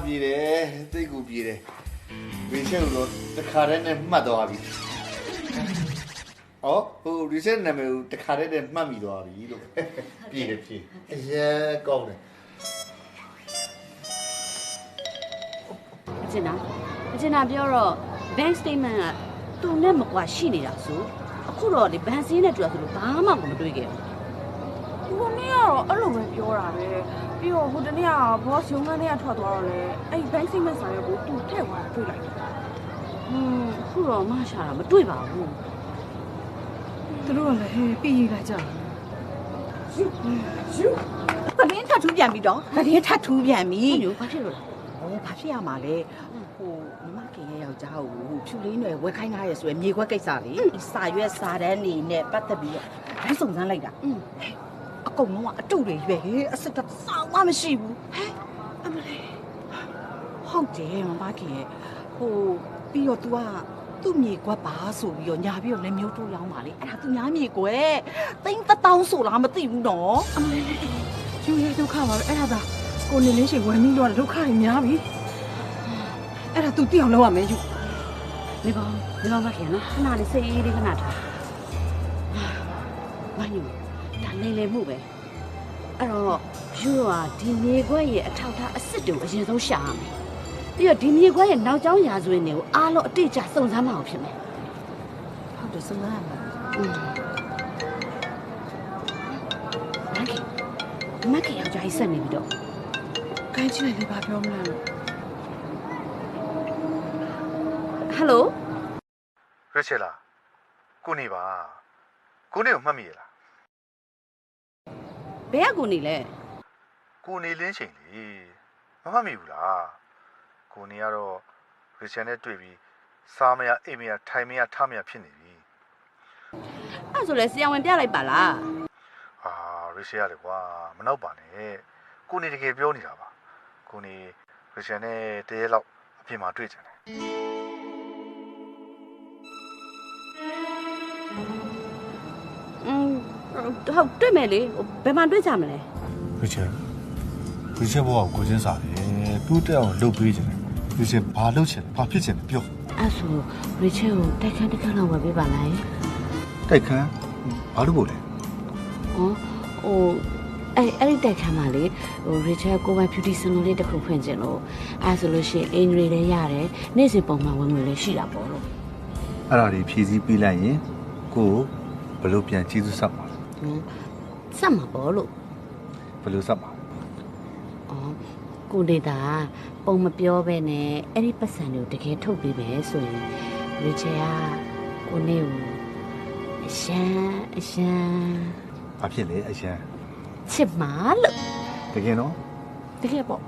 S7: ပြေးတယ်သိကူပြေးတယ်ဝေချက်လို့တခါတည်းနဲ့မှတ်သွားပြီဟို reset နာမည်ကိုတခါတည်းနဲ့မှတ်မိသွားပြီလို့ပြေးတယ်ပြေးအရင်ကောင်းတယ်
S2: အကျဉ်းနာပြောတော့ bank statement ကသူနဲ့မကွာရှိနေတာဆိုအခုတော့ဒီဘန်စင်းနဲ့တူတာဆိုလို့ဘာမှမတွေ့ခဲ့ဘူး
S4: ဟိုနေ့ကတော့အဲ့လိုပဲပြောတာပဲပြီးတော့ဟိုတနေ့က boss ရုံးခန်းထဲကထွက်သွားတော့လေအဲ့ bank statement စာရွက်ကိုသူထည့်သွားတာတွေ့လိုက်တယ်
S2: အခုတော့မရှာတာမတွေ့ပါဘူး
S5: သူတို့ကလည်းဟဲ့ပြီးရေးလိုက်ကြတရင်ထပ်ထူးပြန်ပြီတော့တရင်ထပ်ထူးပြန်ပြီ
S2: ညိုဘာဖြစ်လို့လဲ
S6: ဘာဖြစ်ရမှာလဲဟိုမမခင်ရဲ့ယောက်ျားကိုဖြူလေးနွယ်ဝက်ခိုင်းထားရဲဆိုရင်မြေခွက်ကိစ္စလေစာရွက်စာတန်းနေနဲ့ပတ်သက်ပြီးတော့လိုက်စုံစမ်းလိုက်တာအကုန်လုံးကအတုတွေရွယ်ဟဲ့အစ်စ်တစောင်းမှမရှိဘူးဟဲ့အမလေးဟုတ်တယ်မမခင်ရဲ့ဟိုပြီးတော့ तू ကသူ့မြေခွက်ပါဆိုပြီးတော့ညာပြီးတော့လည်းမျိုးထိုးရောင်းပါလေအဲ့ဒါ तू ညာမြေခွက်သိန်း1000ဆိုလားမသိဘူးနော်အမလေးယူရဲဒုက္ခပါပဲအဲ့ဒါကိုနေလင်းရှိဝယ်မိတော့ဒုက္ခကြီးများပြီအဲ့ဒါ तू သိအောင်လုပ်ရမယ်ယူ
S2: နေပါမခင်နော်ခဏလေးစိတ်အေးလေးခဏထားမညူဒါနေလေမှုပဲအဲ့တော့ယူကဒီမြေခွက်ရဲ့အထောက်ထားအစ်စ်တူအရင်ဆုံးရှာရမယ်ပြီးတော့ဒီမြေခွက်ရဲ့နောက်ကျောင်းရာဇဝင်တွေကိုအားလုံးအတိအကျစုံစမ်းမအောင်ဖြစ်မယ်
S6: ဟုတ်တယ်စုံစမ်းရမှာ
S2: မခင်ယောက်ျားကြီးဆက်နေပြီတော့
S6: ခိုင်းကြည့်လိုက်လေဘာပြောမလဲ
S2: ဟယ်လို
S9: ရချေလာကိုနေပါကိုနေကိုမှတ်မိရလား
S2: ဘယ်ကကိုနေလဲ
S9: ကိုနေလင်းချိန်လေမမှတ်မိဘူးလားကိုနေကတော့ရချန်နဲ့တွေ့ပြီးစားမရအိမ်မရထိုင်မရထားမရဖြစ်နေပြီ
S2: အဲ့ဆိုလဲဆရာဝန်ပြလိုက်ပါလား
S9: ရချေရတယ်ကွာမနောက်ပါနဲ့ကိုနေတကယ်ပြောနေတာပါကိုနေရချန်နဲ့တရက်လောက်အပြင်မှာတွေ့ကြတယ်
S2: ဟုတ်တွေ့မယ်လေဘယ်မှာတွေ့ကြမလဲ
S9: ရချန်ဘောကကိုချင်းစားတယ်တူးတက်အောင်လှုပ်ပေးကြတယ်ရချန်ဘာလှုပ်ချင်ဘာဖြစ်ချင်ပြော
S2: အဲ့ဆိုရချန်ကိုတိုက်ခန်းလောက်ဝယ်ပေးပါလား
S9: တိုက်ခန်းဘာလို့ပို့လဲ
S2: ဟိုအဲ့ဒီတိုက်ခန်းမှာလေရချန်ကိုပိုင် beauty salon လေးတစ်ခုဖွင့်ချင်လို့အဲ့ဆိုလို့ရှိရင်အင်္ဂလိပ်လည်းရတယ်နေ့စဉ်ပုံမှန်ဝင်ငွေလည်းရှိတာပေါ့လို့
S9: အဲ့ဒါတွေဖြည့်ဆည်းပေးလိုက်ရင်ကိုဘယ်လိုပြန်ကျေးဇူးဆက်မှာ
S2: ဆက်မှာပေါ့လို့
S9: ဘယ်လိုဆက်မှာ
S2: ကိုနေတာပုံမပြောပဲနဲ့အဲ့ဒီပတ်စံတွေကိုတကယ်ထုတ်ပေးမယ်ဆိုရင်ရီချယ်ကကိုနေကိုအရှမ်း
S9: ဘာဖြစ်လဲအရှမ်း
S2: ချစ်မှာလို့
S9: တကယ်နော်
S2: တကယ်ပေါ့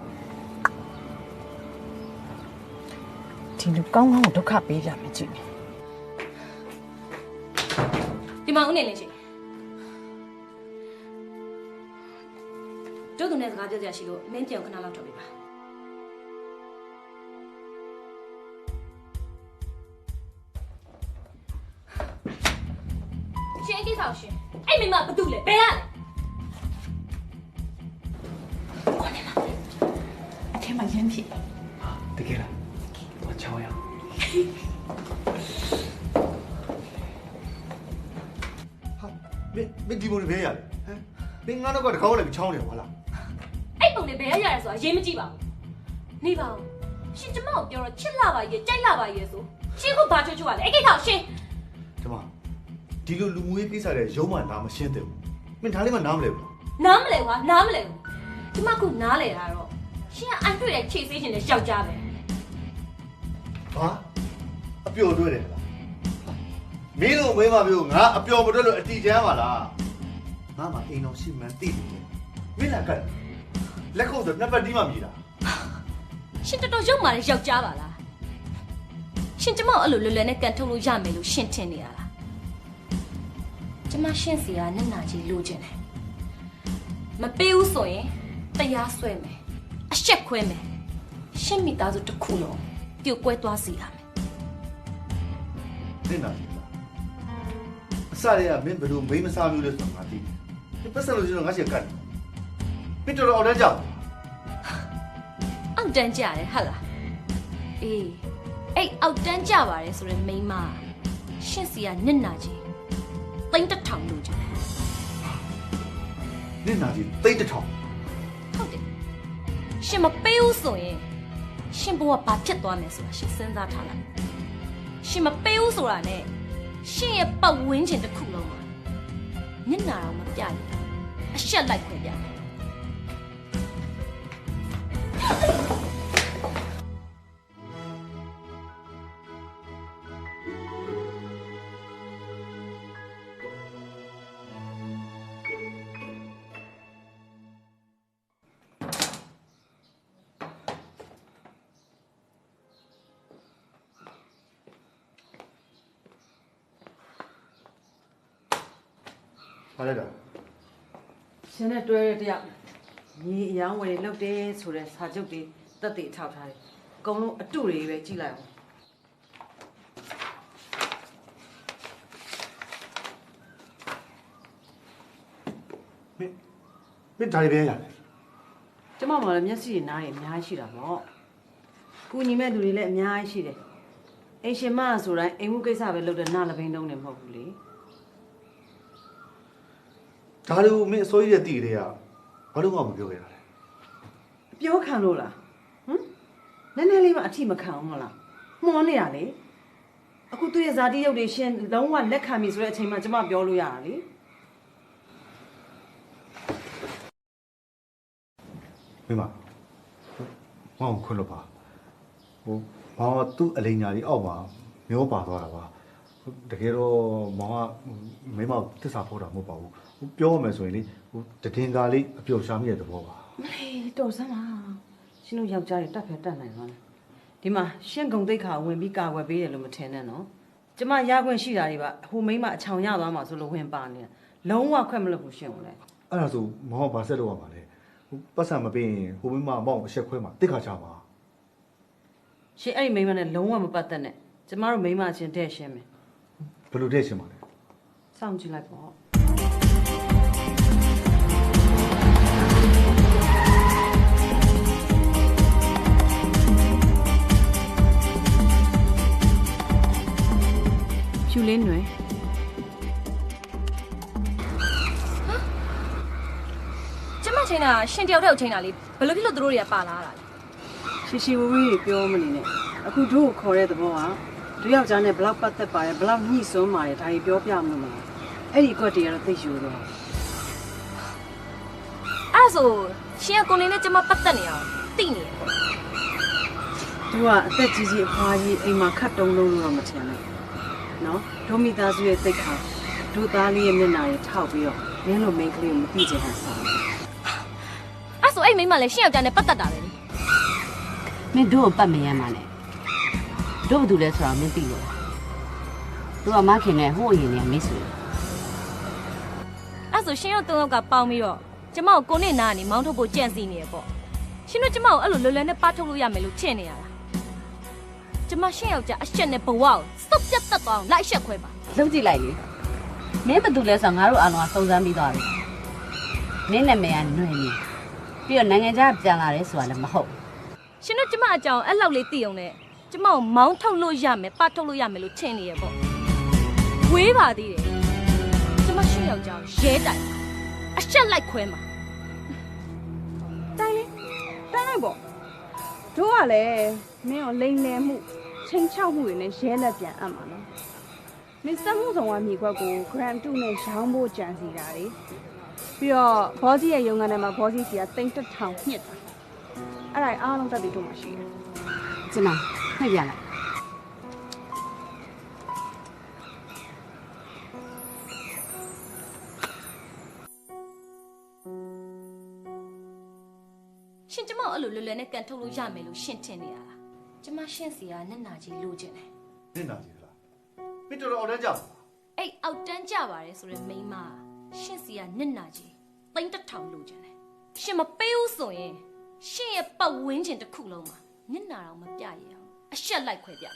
S6: ဒီလူကောင်းကောင်းဒုက္ခပေးကြမယ်ကြည့်
S8: ဒီမှာဦးနေလင်းရှိတို့သူနဲ့စကားပြောကြရှိလို့မင်းပြောင်ခဏလောက်ထုတ်ပေးပါရှင်ကိစ္စကိုရှင်အဲ့မိမဘာတူလဲဘယ်ရလဲ
S6: ကိုနေမအထင်မှရမ်းဖြစ်
S3: တကယ်လား我瞧呀
S7: မင်းဒီမိုတွေဘယ်ရလဲဟမ်မင်းငါတော့ကတကောက်လည်းချောင်းတယ်ဟုတ်လား
S8: အဲ့ပုံလေးဘယ်ရရလဲဆိုတာရေးမကြည့်ပါဘူးနေပါဦးရှင်ကျမကိုပြောတော့ချစ်လာပါရဲ့ကြိုက်လာပါရဲ့ဆိုရှင်ကဘာချွတ်ချွတ်ရလဲအဲ့ကိစ္စကိုရှင်
S7: ကျမဒီလိုလူမျိုးရေးကိစ္စတွေရုံးမှနားမရှင်းသေးဘူးမင်းဒါလေးမှနားမလဲဘူး
S8: နားမလဲကွာနားမလဲဘူးကျမကနားလဲတာတော့ရှင်ကအန်တွေ့တဲ့ခြေဆေးရှင်နဲ့ယောက်ျားပဲ
S7: ဟာအပျော်တွေ့တယ်လားမင်းတို့မင်းမပြောငါအပျော်မတွေ့လို့အတီချမ်းပါလားငါမှအိမ်တော်ရှိမှန်းသိတယ်မင်းလာကလက်ခုပ်ဆိုနှစ်ပတ်တီးမှမြည်တာ
S8: ရှင်တော်ရုပ်မာတဲ့ယောက်ျားပါလားရှင်ကျမကိုအဲ့လိုလွယ်လွယ်နဲ့ကန်ထုတ်လို့ရမယ်လို့ရှင်ထင်နေရလားကျမရှင့်စီကမျက်နှာကြီးလိုချင်တယ်မပေးဘူးဆိုရင်တရားစွဲမယ်အရှက်ခွဲမယ်ရှင့်မိသားစုတစ်ခုလုံးပြိုကွဲသွားစေရမယ်
S7: နင်နာအစရဲကမင်းဘယ်လိုမိမစားမျိုးလဲဆိုတော့ငါသိတယ်ဒီပတ်စံလို့ကျွန်တော်ငါရှက်ကတ်မင်းတော်တော်အော်တန်းကြောက်
S8: အောက်တန်းကြတယ်ဟုတ်လားအေးအဲ့အောက်တန်းကြပါတယ်ဆိုရင်မိန်းမရှင့်စီကမျက်နှာကြီးသိန်း1000လို့ကြတယ်
S7: နင်နာကြီးသိန်း1000
S8: ဟုတ်တယ်ရှင်မပေးဘူးဆိုရင်ရှင်ဘဝဘာဖြစ်သွားမယ်ဆိုတာရှင်စဉ်းစားထားလိုက်ရှင်မပေးဘူးဆိုတာနဲ့ရှင်ရဲ့ပတ်ဝန်းကျင်တစ်ခုလုံးမှာမျက်နှာတော့မပြဘူးအရှက်လိုက်ခွင့်ပြတယ်
S7: ဘာလဲတာ
S5: ရှင်နဲ့တွဲတဲ့တယောက်ညီအယောင်းဝယ်လောက်တယ်ဆိုတဲ့စာချုပ်တွေတက်တည်ထောက်ထားတယ်အကုန်လုံးအတုတွေပဲကြည့်လိုက်အောင်
S7: မင်းဒါတွေပဲရတယ်
S5: ကျမမှလည်းမျက်စိနဲ့နားရအများကြီးရှိတာပေါ့ကူညီမဲ့လူတွေလည်းအများကြီးရှိတယ်အိမ်ရှင်မဆိုတိုင်းအိမ်မှုကိစ္စပဲလုပ်တဲ့နားလပိန်းတုံးနေမဟုတ်ဘူးလေ
S7: ဒါတွေကိုမင်းအစိုးရရဲ့တည်တွေကဘာလို့မှမပြောရတာလဲ
S5: ပြောခံလို့လားဟမ်နည်းနည်းလေးမှအထိမခံအောင်မလားမှောနေတာလေအခုသူ့ရဲ့ဇာတိရုပ်တွေရှင်လုံးဝလက်ခံပြီဆိုတဲ့အချိန်မှကျမပြောလို့ရတာလေ
S7: မင်းမမောင်ခွလို့ပါမောင်ကသူ့အလိညာကြီးအောက်မှာမျောပါသွားတာပါတကယ်တော့မောင်ကမင်းမသစ္စာဖော်တာမဟုတ်ပါဘူးပြောရမယ်ဆိုရင်လေတည်ငါလေးအပျော်ရှားမိတဲ့သဘောပါ
S5: မေတော်စမ်းပါရှင်တို့ယောက်ျားတွေတက်ဖက်တက်နိုင်ပါလားဒီမှာရှင့်ကုံတိတ်ခါဝင်ပြီးကာကွယ်ပေးတယ်လို့မထင်နဲ့နော်ကျမရခွင့်ရှိတာတွေပါဟိုမိန်းမအချောင်ရသွားမှာဆိုလို့ဝင်ပါနေတာလုံးဝခွင့်မလုပ်ဘူးရှင်ကိုလေ
S7: အဲ့ဒါဆိုမောင်ကဘာဆက်လုပ်ရမှာလဲပတ်စံမပေးရင်ဟိုမိန်းမမောင်အဆက်ခွဲမှာတိတ်ခါချမှာ
S5: ရှင်အဲ့ဒီမိန်းမနဲ့လုံးဝမပတ်သက်နဲ့ကျမတို့မိန်းမချင်းတဲ့ရှင်းမယ်
S7: ဘယ်လိုတဲ့ရှင်မှာလဲ
S5: စောင့်ကြည့်လိုက်ပေါ့ဖြူလင်းຫນွယ်
S8: ကျမချင်းတာရှင်တယောက်တည်းကိုချင်းတာလေဘယ်လိုဖြစ်လို့သူတို့တွေကပါလာတာလဲ
S5: ရှိရှိဝေးဝေးပြောမနေနဲ့အခုတို့ကိုခေါ်တဲ့သဘောကသူယောက်ျားနဲ့ဘလောက်ပတ်သက်ပါရဲ့ဘလောက်ညှိစွန်းပါရဲ့ဒါကြီးပြောပြမလို့မလားအဲ့ဒီကွက်တွေကတော့သိယူတော့
S8: အဲ့ဆိုရှင်ကကိုနေနဲ့ကျမပတ်သက်နေအောင်သိနေရပေါ့
S5: သူကအသက်ကြီးကြီးအဖွားကြီးအိမ်မှာခတ်တုံးလုံးလို့တော့မထင်နဲ့နော်ဒိုမီသားစုရဲ့တိတ်ခါဒူသားလေးရဲ့မျက်နှာရဲ့ထောက်ပြီးတော့မင်းလိုမိန်းကလေးကိုမသိချင်တာစား
S8: အဲ့ဆိုအဲ့မိန်းမလည်းရှင်ယောက်ျားနဲ့ပတ်သက်တာပဲလေ
S2: မင်းတို့ကိုပတ်မရမ်းပါနဲ့တို့ဘာတူလဲဆိုတာမင်းသိလို့တို့ကမခင်နဲ့ဟို့အရင်ကမိတ်ဆွေ
S8: အဲ့ဆိုရှင်တို့သုံးယောက်ကပေါင်းပြီးတော့ကျမကိုကိုနေနာကနေမောင်းထုတ်ဖို့ကြံစီနေရပေါ့ရှင်တို့ကျမကိုအဲ့လိုလွယ်လွယ်နဲ့ပါထုတ်လို့ရမယ်လို့ထင်နေရတာကျမရှင်ယောက်ျားအရှက်နဲ့ဘဝကိုစုပ်ပြတ်တက်သွားအောင်လိုက်ရှက်ခွဲပါ
S2: လုံးကြည့်လိုက်လေမင်းဘာတူလဲဆိုတော့ငါတို့အားလုံးကစုံစမ်းပြီးသွားပြီမင်းနာမည်ကຫນွေနေပြီးတော့နိုင်ငံခြားပြန်လာတယ်ဆိုတာလည်းမဟုတ်
S8: ရှင်တို့ကျမအကြောင်းအဲ့လောက်လေးသိအောင်နဲ့ကျမကိုမောင်းထုတ်လို့ရမယ်ပါထုတ်လို့ရမယ်လို့ထင်နေရပေါ့ဝေးပါသေးတယ်ကျမရှင်ယောက်ျားရဲတိုင်အရှက်လိုက်ခွဲမှာ
S4: တိုင်းလိုက်ပေါ့တို့ကလည်းမင်းကိုလိန်လည်မှုချင်းချောက်မှုတွေနဲ့ရဲလက်ပြန်အပ်မှာနော်မစ္စတာမှုဆောင်ကမြေခွက်ကို Grand 2နဲ့ရောင်းဖို့ကြံစီတာလေပြီးတော့ဘောစီရဲ့ရုံးခန်းထဲမှာဘောစီစီကတိမ်တက်ထောင်ညှစ်တာအဲ့ဒါအားလုံးတက်ပြီးတို့မှရှိတယ်
S2: ကျမနှိပ်ပြလိုက်
S8: ရှင်ကျမကိုအဲ့လိုလွယ်လွယ်နဲ့ကန်ထုတ်လို့ရမယ်လို့ရှင်ထင်နေရတာကျမရှင်စီကနက်နာကြီးလိုချင်တယ်
S7: နင့်နာကြီးလားမင်းတော်တော်အော်တန်းကြပါ
S8: အဲ့အောက်တန်းကြပါတယ်ဆိုရင်မိန်းမရှင်စီကနက်နာကြီးတိမ်တက်ထောင်လိုချင်တယ်ရှင်မပေးဘူးဆိုရင်ရှင်ရဲ့ပတ်ဝန်းကျင်တစ်ခုလုံးမှာနက်နာတော့မပြရအောင်အရှက်လိုက်ခွဲပြမယ်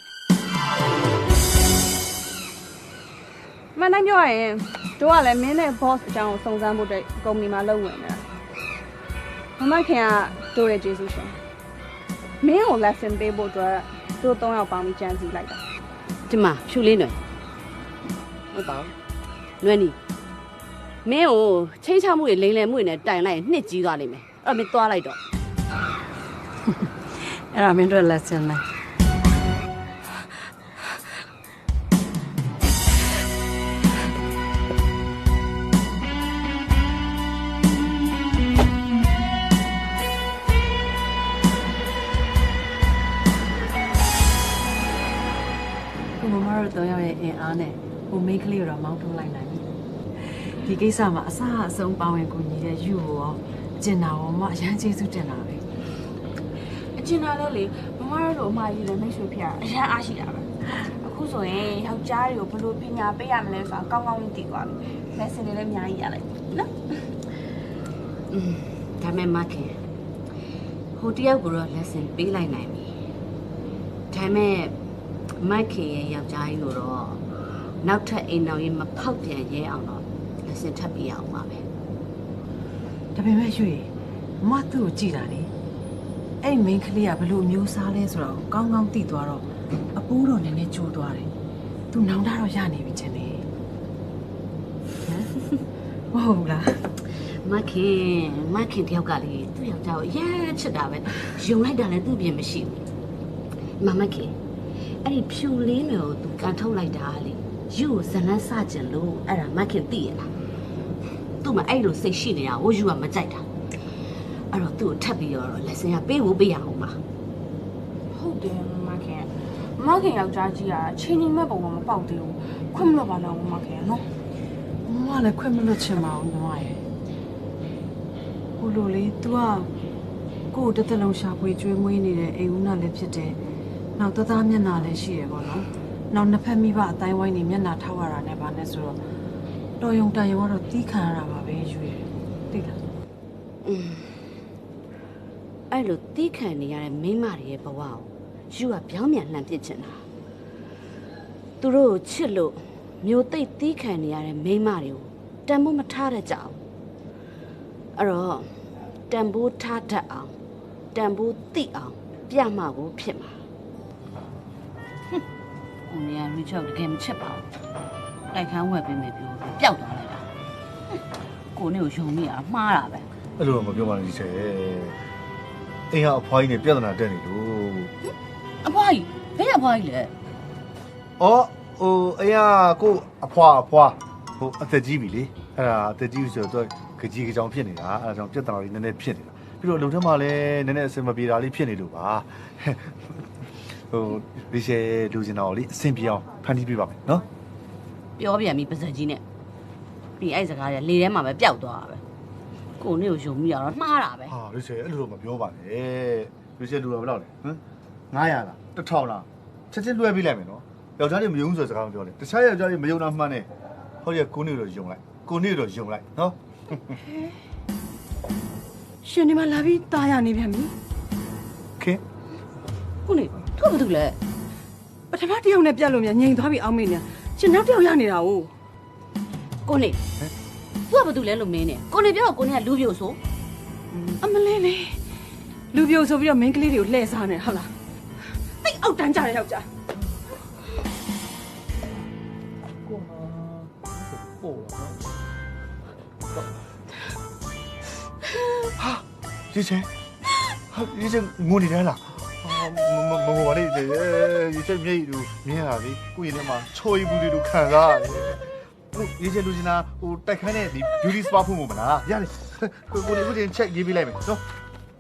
S4: မှန်တိုင်းပြောရရင်တို့ကလည်းမင်းနဲ့ boss အကြောင်းကိုစုံစမ်းဖို့အတွက်ကုမ္ပဏီမှာလုပ်ဝင်နေတာမမခင်ကတို့ရဲ့ကျေးဇူးရှင်မင်းကို lesson ပေးဖို့အတွက်တို့၃ယောက်ပေါင်းပြီးကြံစီလိုက်တာ
S2: ကျမဖြူလေးຫນွယ်ဟုတ်ပါဘူးຫນွယ်နီမင်းကိုချင်းချမှုတွေလိန်လည်မှုတွေနဲ့တိုင်လိုက်ရင်နှစ်ကြီးသွားလိမ့်မယ်အဲ့တော့မင်းသွားလိုက်တော့
S5: အဲ့ဒါမင်းတို့လက်စင်လိုက် ကိုမမတို့တော့ရောက်ရဲ့အင်အားနဲ့ဟိုမိန်းကလေးတော့မောင်းထုတ်လိုက်နိုင်ပြီဒီကိစ္စမှာအစအဆုံးပါဝင်ကူညီတဲ့ယူကိုရောအကျဉ်းတော်ရောမအရန်ကျေးဇူးတင်တာပဲ
S4: အကျဉ်းသားလည်းလေမမတို့လိုအမကြီးလည်းမိတ်ဆွေဖြစ်ရအရန်အားရှိတာပဲအခု အခုဆိုရင်ယောက်ျားတွေကိုဘယ်လိုပညာပေးရမလဲဆိုတာကောင်းကောင်းသိသွားပြီ။ lesson တွေလည်းအများကြီးရလိုက်နော်။
S2: ဒါမဲ့မခင်ဟိုတယောက်ကတော့ lesson ပေးလိုက်နိုင်ပြီဒါမဲ့မခင်ရဲ့ယောက်ျားကြီးကိုတော့နောက်ထပ်အိမ်တော်ကြီးမဖောက်ပြန်ရဲအောင်တော့ lesson ထပ်ပေးအောင်ပါပဲ
S5: ဒါပေမဲ့ရွှေမသူ့ကိုကြည်တာလေအဲ့ main ကလေးကဘလို့မျိုးစားလဲဆိုတော့ကောင်းကောင်းသိသွားတော့အပူးတော့နည်းနည်းကျိုးသွားတယ်သူနောင်တတော့ရနေပြီချင်တယ်ဟမ်ဟုတ်လား
S2: မခင်တယောက်ကလေသူ့ယောက်ျားကိုအရင်ချစ်တာပဲယုံလိုက်တာလည်းသူ့ပြင်မရှိဘူးမခင်အဲ့ဒီဖြူလေးမျိုးကိုသူကန်ထုတ်လိုက်တာလေယူကိုဇလန်းစကြင်လို့အဲ့ဒါမခင်သိရလားသူ့မှာအဲ့လိုစိတ်ရှိနေတာဟိုယူကမကြိုက်တာအဲ့တော့သူ့ကိုထပ်ပြီးတော့လက်စင်ကပေးဖို့ပေးရအောင်ပါ
S4: ဟုတ်တယ်မခင်ယောက်ျားကြီးကချင်းနေမဲ့ပုံကမပေါက်သေးဘူးခွင့်မလို့ပါတော့မခင်နော်
S5: မမလည်းခွင့်မလွတ်ချင်ပါဘူးညီမရဲ့ဟိုလိုလေ तू ကကိုယ်တစ်သက်လုံးရှာဖွေကျွေးမွေးနေတဲ့အိမ်ဦးနာလည်းဖြစ်တယ်နောက်သားသားမျက်နှာလည်းရှိရပေါ့နော်နောက်နှစ်ဖက်မိဘအတိုင်းဝိုင်းနေမျက်နှာထောက်ရတာနဲ့ဗာနဲ့ဆိုတော့တော်ယုံတန်ယုံကတော့တီးခံရတာပါပဲရွှေသိလား
S2: အဲ့လိုတီးခံနေရတဲ့မိန်းမတွေရဲ့ဘဝကိုယူကပြောင်းပြန်လှန်ပစ်ချင်တာသူတို့ကိုချစ်လို့မျိုးသိပ်တီးခံနေရတဲ့မိန်းမတွေကိုတန်ဖိုးမထားတတ်ကြအောင်အဲ့တော့တန်ဖိုးထားတတ်အောင်တန်ဖိုးသိအောင်ပြမှာကိုဖြစ်မှာဟိုနေရာရီချောက်တကယ်မချစ်ပါဘူးတိုက်ခန်းဝက်ပေးမယ်ပြောပျောက်သွားလိုက်တာကိုနေကိုယုံမိရမှားတာပဲ
S9: အဲ့လိုတော့မပြောပါနဲ့ဒီချေအိမ်ကအဖွားကြီးနဲ့ပြဿနာတက်နေလို့
S2: အဖွားကြီးဘယ်အဖွားကြီးလဲ
S9: အော်ဟိုအိမ်ကကိုအဖွားဟိုအသက်ကြီးပြီလေအဲ့ဒါအသက်ကြီးဆိုတော့ကြကြီးကြောင်ဖြစ်နေတာအဲ့ဒါကြောင့်ပြဿနာလေးနည်းနည်းဖြစ်နေတာပြီးတော့လုံထဲမှာလည်းနည်းနည်းအဆင်မပြေတာလေးဖြစ်နေလို့ပါဟိုဒီချေလူစင်တော်လေးအဆင်ပြေအောင်ဖန်တီးပေးပါမယ်နော်
S2: ပြောပြန်ပြီပါဇက်ကြီးနဲ့ပြီးအဲ့စကားတွေလေထဲမှာပဲပျောက်သွားတာပဲကိုနေကိုယုံမိရတော့မှားတာပဲ
S9: ဟာဒီချေအဲ့လိုတော့မပြောပါနဲ့ဒီချေလူတော်ဘယ်လောက်လဲဟမ်900လား1000လားချက်ချင်းလွှဲပေးလိုက်မယ်နော်ယောက်ျားတွေမယုံဆိုစကားမပြောနဲ့တခြားယောက်ျားတွေမယုံတာမှန်းနဲ့ဟောဒီကကိုနေတော့ယုံလိုက်ကိုနေတော့ယုံလိုက်နော်
S5: ရှင်ဒီမှာလာပြီးตายရနေပြန်ပြီ
S9: ခင်
S2: ကိုနေသူ့ဘာလုပ်လဲ
S5: ပထမတစ်ယောက်နဲ့ပြတ်လို့မြန်ငြိမ်သွားပြီအောင်းမေးနေရှင်နောက်တစ်ယောက်ရနေတာ哦
S2: ကိုနေသူ့ဘာလုပ်လဲလို့မင်းနေကိုနေပြောကိုနေကလူပြိုဆို
S5: အမလေးလေးလူပြိုဆိုပြီးတော့ main ကလေးတွေကိုလှည့်စားနေဟုတ်လားတိတ်အောက်တန်းကြတဲ့ယောက်ျား
S9: ဒီချေဟာဒီချေငိုနေတယ်လားမပါလေဒီချေမြေလူမြင်လာပြီကိုရင်ထဲမှာချော်ရီဘူးလေးတို့ခံစားရတယ်ကိုဒီချေလူစင်နာဟိုတိုက်ခန်းနဲ့ဒီ beauty spa ဖို့မလားရတယ်ကိုနေကိုချင်းချက်ရေးပေးလိုက်မယ်နော်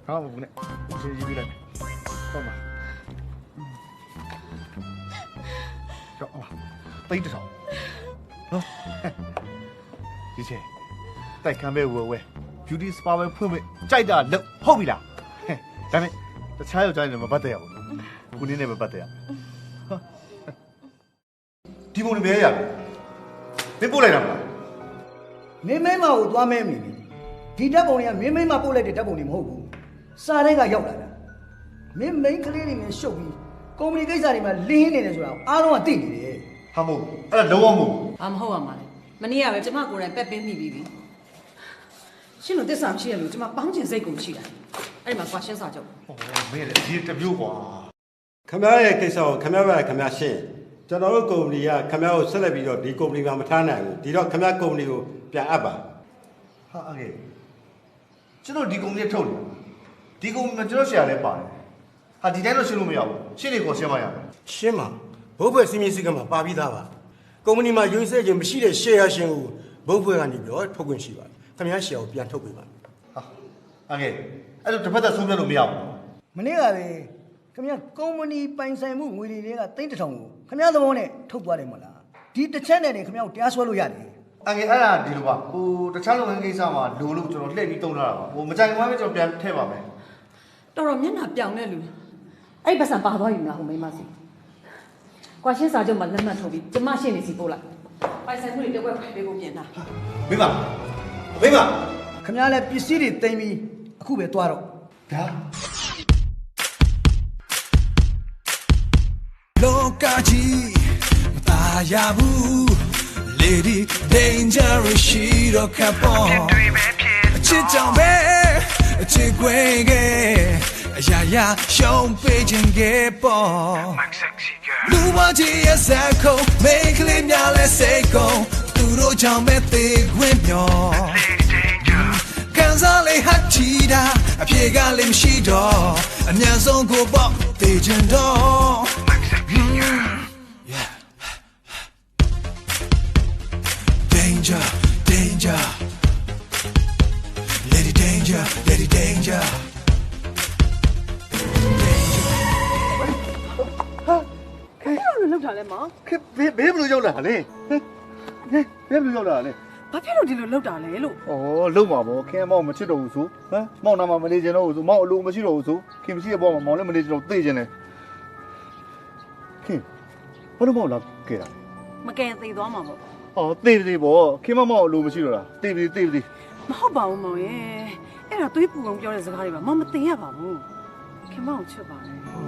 S9: ဟာမဘူးနဲ့ရေးပေးလိုက်မယ်ဟုတ်ပါကြောက်ပါတိတ်တောင်နော်ဒီချေတိုက်ခန်းပဲဝဲ beauty spa ပဲဖွင့်မယ်ကြိုက်တာလို့ဟုတ်ပြီလားဒါနဲ့တခြားယောက်ျားတွေမပတ်သက်ရဘူးကိုနေနဲ့မပတ်သက်ရဒီပုံတွေပဲရတယ်မင်းပို့လိုက်တာမလား
S10: မင်းမိမကိုသွားမဲမိပြီဒီဓာတ်ပုံတွေကမင်းမိမပို့လိုက်တဲ့ဓာတ်ပုံတွေမဟုတ်ဘူးစားတဲ့ကရောက်လာတာမင်းမိန်းကလေးတွေနဲ့ရှုပ်ပြီးကုမ္ပဏီကိစ္စတွေမှာလင်းနေတယ်ဆိုတာအားလုံးကသိနေတယ်
S9: ဟာမို့အဲ့ဒါလုံးဝမဟုတ်
S5: အာမဟုတ်ပါမှာလေမနေ့ကပဲကျမကိုယ်တိုင်ပက်ပင်းမိပြီရှင်တို့တစ္ဆာမရှိရလို့ကျမပေါင်းကျင်စိတ်ကိုရှိတာအဲ့ဒီမှာကွာရှင်းစာချုပ်
S9: ဘူးမင်းလည်းဒီတမျိုးကွာ
S11: ခမရရဲ့ကိစ္စကိုခမရကခမရရှင်းကျွန်တော်တို့ကုမ္ပဏီကခမရကိုဆက်လက်ပြီးတော့ဒီကုမ္ပဏီမှာမထားနိုင်ဘူးဒီတော့ခမရကုမ္ပဏီကိုပြန်အပ်ပါ
S9: ဟာโอเคကျွန်တော်ဒီကုမ္ပဏီထုတ်တယ်ဒီကုမ္ပဏီမှာကျွန်တော်ဆရာလည်းပါတယ်ဟာဒီတိုင်းတော့ရှင်းလို့မရဘူးရှင်းနေကိုရှင်းမရဘူး
S11: ရှင်းပါဘုတ်ဖွဲ့စီမင်းစည်းကမ်းမှာပါပြီးသားပါကုမ္ပဏီမှာယူဆခြင်းမရှိတဲ့ share ရှင်ကိုဘုတ်ဖွဲ့ကနေပြီးတော့ထုတ်ခွင့်ရှိပါတယ်ခမရ share ကိုပြန်ထုတ်ပေးပါ
S9: ဟာโอเคအဲ့တော့တစ်ဖက်သက်ဆုံးဖြတ်လို့မရဘူး
S10: မနေ့ကပဲခင်ဗျာကုမ္ပဏီပိုင်ဆိုင်မှုငွေတွေကသိန်းတစ်ထောင်ကိုခင်ဗျာသဘောနဲ့ထုတ်သွားတယ်မဟုတ်လားဒီတစ်ချက်နဲ့ခင်ဗျာကိုတရားစွဲလို့ရတယ်
S9: အငယ်အဲ့ဒါဒီလိုပါဟိုတခြားလုပ်ငန်းကိစ္စမှာလိုလို့ကျွန်တော်လှည့်ပြီးတုံးထားတာပါဟိုမကြိုင်မှပဲကျွန်တော်ပြန်ထည့်ပါမယ်
S5: တော်တော်မျက်နှာပြောင်တဲ့လူအဲ့ပတ်စံပါသွားပြီမလားဟိုမိမစီ ကွာရှင်းစာချုပ်မှာလက်မှတ်ထိုးပြီးကျမရှင်းနေစီပို့လိုက်ပိုင်ဆိုင်မှုတွေတက်ဝက်ဖိုင်ပေးဖို့ပြင်တာ
S11: မိမ
S10: ခင်ဗျားလည်းပစ္စည်းတွေတင်ပြီးအခုပဲသွားတော့
S11: ဒါ
S12: လောကကြီးမตายရဘူး Lady Dangerous ရှိတော့ခပ်ပေါ်အချစ်ကြောင့်ပဲအချစ်ခွေကအရာရာရှုံးပေးခြင်းကပေါ်လူမကြီးရဲ့စက်ခုံမိန်းကလေးများလဲစိတ်ကုန်သူတို့ကြောင့်ပဲသိခွင့်မျောကန်စားလေးဟာချီတာအပြေကလေးမရှိတော့အမြန်ဆုံးကိုပေါ့သိခြင်းတော့ Danger, danger, lady danger, lady danger.
S5: လောက်တာလဲမောင်
S9: ခေဘေးဘယ်လိုရောက်လာလဲဟင်ဘယ်လိုရောက်လာလဲ
S5: ဘာဖြစ်လို့ဒီလိုလောက်တာလဲလို့
S9: ဩလုံပါဗောခင်မောင်မချစ်တော့ဘူးဆိုဟမ်မောင်နာမမနေချင်တော့ဘူးဆိုမောင်အလိုမရှိတော့ဘူးဆိုခင်မရှိတဲ့ဘောမှာမောင်လည်းမနေချင်တော့သိချင်တယ်ခင်ဘာလို့မောင်လာခဲ့တာ
S5: မကယ်သေးသွားမှာပေါ့
S9: အော်သိပြီဗောခင်မောင်အလိုမရှိတော့တာသိပြီ
S5: မဟုတ်ပါဘူးမောင်ရဲ့အဲ့ဒါသွေးပူအောင်ပြောတဲ့စကားတွေပါမောင်မသိရပါဘူးခင်မောင်ချစ်ပါနဲ့
S9: ဟု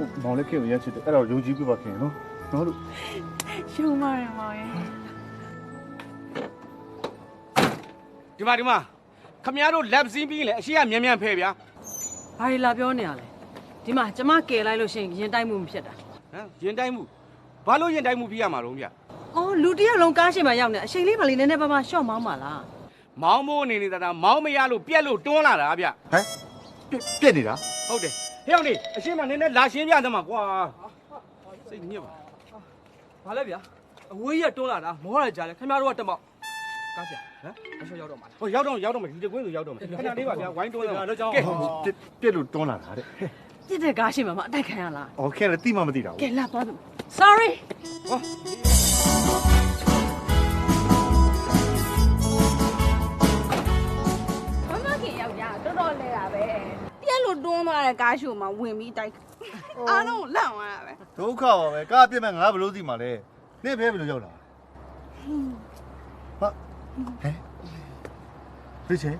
S9: တ်မောင်လည်းခင်ကိုရချစ်တယ်အဲ့တော့ယုံကြည်ပြပါခင်နော်နော်လို့
S5: ရှုံးပါတယ်မောင်ရဲ့
S13: ဒီမှာခမရတို့လက်စင်းပြီးလေအရှိကမြန်မြန်ဖဲဗျာ
S5: ဘာတွေလာပြောနေရလဲဒီမှာကျမကယ်လိုက်လို့ရှိရင်ရင်တိုက်မှုမဖြစ်တာ
S13: ဟမ်ရင်တိုက်မှုဘာလို့ရင်တိုက်မှုပြီးရမှာတော့ဗျာ
S5: အော်လူတစ်ယောက်လုံးကားရှိမှရောက်နေအချိန်လေးမလေးနည်းနည်းပါးပါးရှော့မောင်းပါလား
S13: မောင်းမိုးအနေနေတာမောင်းမရလို့ပြက်လို့တွန်းလာတာဗျာ
S9: ဟမ်ပြက်နေတာ
S13: ဟုတ်တယ်ဟဲ့အောင်လေးအရှိမနည်းနည်းလာရှင်းပြသမှာကွာစိတ်ညစ်ပါ
S14: ဘာလဲဗျာအဝေးရတွန်းလာတာမောရကြတယ်ခင်ဗျားတို့ကတက်မောက်ကားဆရာဟမ်အရှော့ရောက်တော့မှာ
S13: ဟိုရောက်တော့မယ်ဒီတကွင်းဆိုရောက်တော့မယ်ခဏလေးပါဗျာဝိုင်းတွန်းလာကဲ
S9: ပြက်လို့တွန်းလာတာတဲ့
S5: ပြစ်တဲ့ကားရှိမှမအတိုက်ခံရလား
S9: အော်ခင်လည်းတိမှမသိတာဘူး
S5: ကဲလာသွားသူ sorry
S13: ဟော
S4: မမခင်ယောက်ျားတော်တော်လဲတာပဲပြက်လို့တွန်းသွားတဲ့ကားရှို့မှာဝင်ပြီးတိုက်အားလုံးလန့်သွားတာပဲ
S9: ဒုက္ခပါပဲကားပြက်မဲ့ငါဘယ်လိုသိမှာလဲနေ့ဘယ်လိုရောက်လာဟာဟဲ့ရစ်ချေ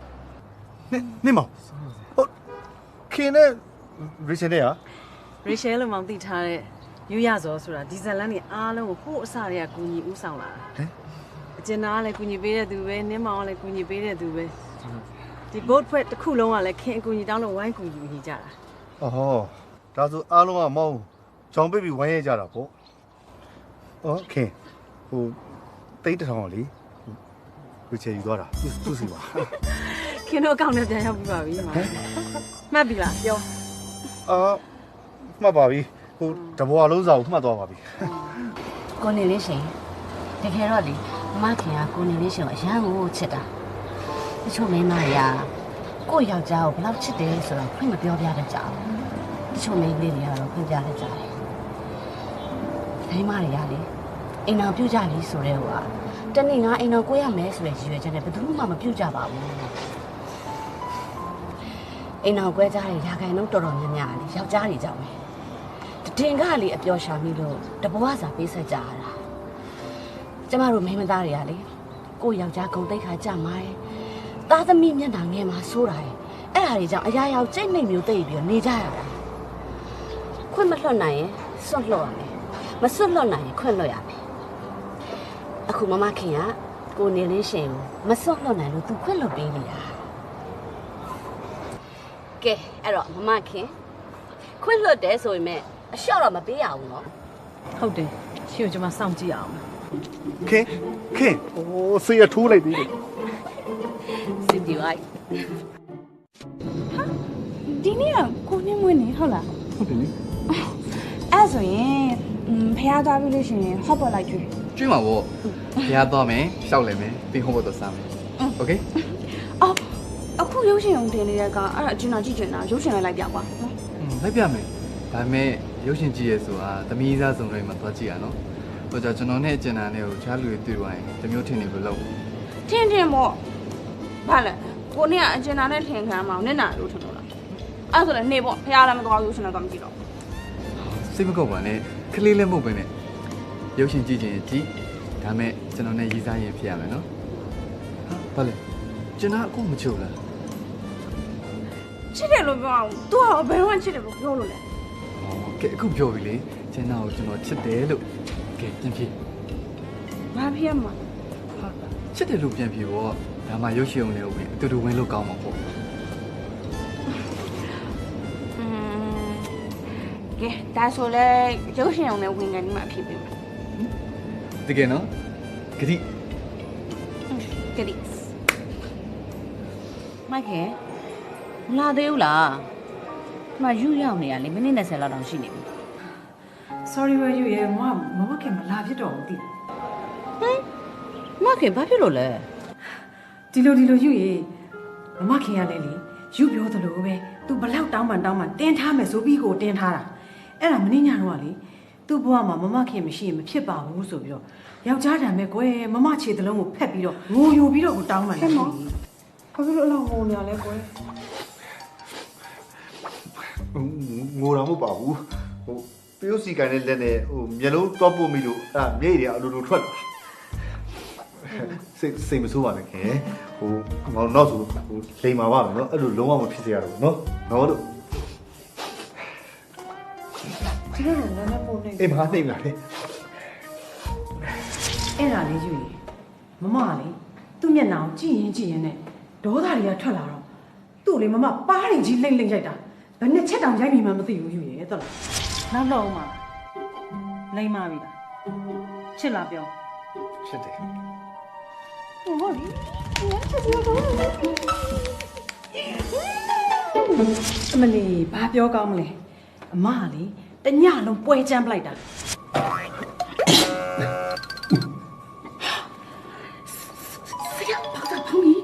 S9: နေမောဟုတ်ခင်နဲ့ရစ်ချေနဲ့ဟာ
S5: ရေရှယ်လို့မောင်သိထားတဲ့ယူရစောဆိုတာဒီဇလန်တွေအားလုံးကိုဟိုးအစတွေကကူညီဦးဆောင်လာတာ
S9: ဟမ်
S5: အကျဉ်းသားကလည်းကူညီပေးတဲ့သူပဲနင်းမောင်ကလည်းကူညီပေးတဲ့သူပဲဒီ boat ဖွဲ့တစ်ခုလုံးကလည်းခင်အကူညီတောင်းလို့ဝိုင်းကူညီနေကြတာ
S9: အော်ဒါဆိုအားလုံးကမောင်းကြောင်ပိတ်ပြီးဝိုင်းရကြတာပေါ့โอเคဟိုတိတ်တထောင်လေဝချေယူသွားတာသူ့စီပါ
S5: ခင်တို့အကောင့်နဲ့ပြန်ရောက်ပြီးပါပြီမောင်မှတ်ပြီလားပြော
S9: အာမှတ်ပါပြီဟိုတဘွားလုံးစာကိုမှတ်သွားပါပြီ
S2: ကိုနေလေးရှင်တကယ်တော့လေမခင်ကကိုနေလေးရှင်ကိုအရန်ကိုချစ်တာတချို့မိန်းမတွေကကိုယောက်ျားကိုဘယ်လောက်ချစ်တယ်ဆိုတော့ခွင့်မပြောပြတတ်ကြဘူးတချို့မိန်းကလေးတွေကတော့ခွင့်ပြတတ်ကြတယ်မိန်းမတွေကလေအိမ်တော်ပြုတ်ကြပြီဆိုတဲ့ဟိုကတနေ့ငါအိမ်တော်ကိုရမယ်ဆိုတဲ့ရည်ရွယ်ချက်နဲ့ဘယ်သူမှမပြုတ်ကြပါဘူးအိမ်တော်ကွဲကြတဲ့ရာခိုင်နှုန်းတော်တော်များများလေယောက်ျားတွေကြောင့်ပဲတင်ကလေအပျော်ရှာမိလို့တဘဝစာပေးဆက်ကြရတာကျမတို့မိန်းမသားတွေကလေကိုယောက်ျားဂုံတိတ်ခါကြမှာတယ်သားသမီးမျက်နှာငယ်မှာဆိုးတာတယ်အဲ့ဒါတွေကြောင့်အရာရာကြိတ်နှိမ်မျိုးတိတ်ပြီးနေကြရတာခွင့်မလွတ်နိုင်ရင်စွန့်လွတ်ရမယ်မစွန့်လွတ်နိုင်ရင်ခွင့်လွတ်ရမယ်အခုမမခင်ကကိုနေလေးရှင်ကိုမစွန့်လွတ်နိုင်လို့သူခွင့်လွတ်ပေးနေတာကဲအဲ့တော့မမခင်ခွင့်လွတ်တယ်ဆိုရင်မဲ့အလျှော့တော့မပေးရဘူးနော်
S5: ဟုတ်တယ်ရှင်ကိုကျွန်မစောင့်ကြည့်အောင်
S9: ခင်ဟိုဆေးရထိုးလိုက်သေးတယ်
S2: စစ်တီလိုက်
S4: ဒီနေ့ကကိုနေမွေးနေဟုတ်လား
S9: ဟုတ်တယ်လေ
S4: အဲ့ဆိုရင်ဖះသွားပြီလို့ရှိရင်ဟော့ပေါ်လိုက်ကြွေး
S3: ကျွေးမှာပေါ့ဖျားသွားမယ်ရှောက်လိုက်မယ်ပြီးဟိုဘက်တော့စားမယ်โอเค
S4: အော်အခုရုပ်ရှင်အောင်တင်နေတဲ့ကအဲ့ဒါအကျဉ်းတော်ကြည့်ကျင်တာရုပ်ရှင်လိုက်လိုက်ပြကွာနော်
S3: လိုက်ပြမယ်ဒါပေမဲ့ရုပ်ရှင်ကြည့်ရဲဆိုတာသမီးသားစုံတွေမှာသွားကြည့်ရနော်ဟိုကြကျွန်တော်နဲ့အကျဉ်းသားနဲ့ကိုချားလူတွေတွေ့သွားရင်တမျိုးထင်နေလို့လောက်
S4: ထင်ပေါ့ဘာလဲကိုနေကအကျဉ်းသားနဲ့ထင်ခံမအောင်နင့်နာလို့ထင်လို့လားအဲ့ဆိုလည်းနေပေါ့ဖះလည်းမသွားဘူးရုပ်ရှင်လည်းတော့မကြည့်တော့
S3: စိတ်မကုတ်ပါနဲ့ခလေးလည်းမဟုတ်ပဲနဲ့ ရုပ်ရှင်ကြည့်ခြင်းကြည့်ဒါမဲ့ကျွန်တော်နဲ့ရေးစားရင်ဖြစ်ရမယ်နော်ဟာဘာလဲကျွန်တော်အခုမချိုးလား
S4: ချစ်တယ်လို့ပြောအောင် तू ကဘယ်တော့မှချစ်တယ်လို့ပြောလို့လဲ
S3: ကဲအခုပြောပြီလေကျွန်တော်ချစ်တယ်လို့ကဲပြန်ဖြေ
S4: ဘာဖြစ်ရမှာ
S3: ချစ်တယ်လို့ပြန်ဖြေပေါ့ဒါမှရုပ်ရှင်ုံလေးဝင်အတူတူဝင်လို့ကောင်းမှာပေါ့
S4: ကဲဒါဆိုလဲရုပ်ရှင်အောင်နဲ့ဝင်ကနေမှဖြစ်ပြီ
S3: တကယ်နော်ဂတိ
S4: ကတိ
S2: မိုက်ခဲမလာသေးဘူးလားဒီမှာယူရောက်နေရလေမိနစ်20လောက်တောင်ရှိနေပြီ
S5: sorry ဝဲယူရဲ့မမခင်မလာဖြစ်တော့ဘူးတိ
S2: ဟမ်မခင်ဘာဖြစ်လို့လဲ
S5: ဒီလိုယူရဲ့မခင်ရလဲလေယူပြောသလိုပဲ तू ဘလောက်တောင်းပန်တင်းထားမယ်ဆိုပြီးကိုတင်းထားတာအဲ့ဒါမင်းညတော့ကလေ သူ့ဘဝမှာမခင်မရှိရင်မဖြစ်ပါဘူးဆိုပြီးတော့ယောက်ျားတံပဲကွယ်မခြေတလုံးကိုဖက်ပြီးတော့ငိုယိုပြီးတော့ကိုတောင်းပန်တယ်ဟဲ့မောဘာဖြစ်လို့အလောက်ငိုနေရလဲကွယ်
S9: ငိုတာမဟုတ်ပါဘူးပျိုးစီကန်တဲ့လက်နဲ့မျက်လုံးတော့ပို့မိလို့မျက်ရည်တွေအလိုလိုထွက်လာစိတ်မဆိုးပါနဲ့ခင်မောင်တော့ဆိုလိမ်မာပါမယ်နော်အဲ့လိုလုံးဝမဖြစ်စေရတော့ဘူးနော်လို့
S5: ဒီလိုလည်းပို့နေ
S9: အေးမနေပါနဲ့
S5: အဲ့ဒါလေးယူရေမမလေသူ့မျက်နှာကိုကြည့်ရင်နဲ့ဒေါသတွေကထွက်လာတော့သူ့လေမမပါးရင်ကြီးလိမ့်ရိုက်တာဘယ်နဲ့ချက်တောင်ရိုက်မိမှမသိဘူးယူရေတော်လားနောက်တော့မှလိမ့်မပြီလားချစ်လားပြော
S9: ချစ်တယ်
S5: ဟုတ်လေအမလီဘာပြောကောင်းမလဲအမလေတညလုံးပွဲချမ်းပလိုက်တာဆရာဘာသာဖူးကြီး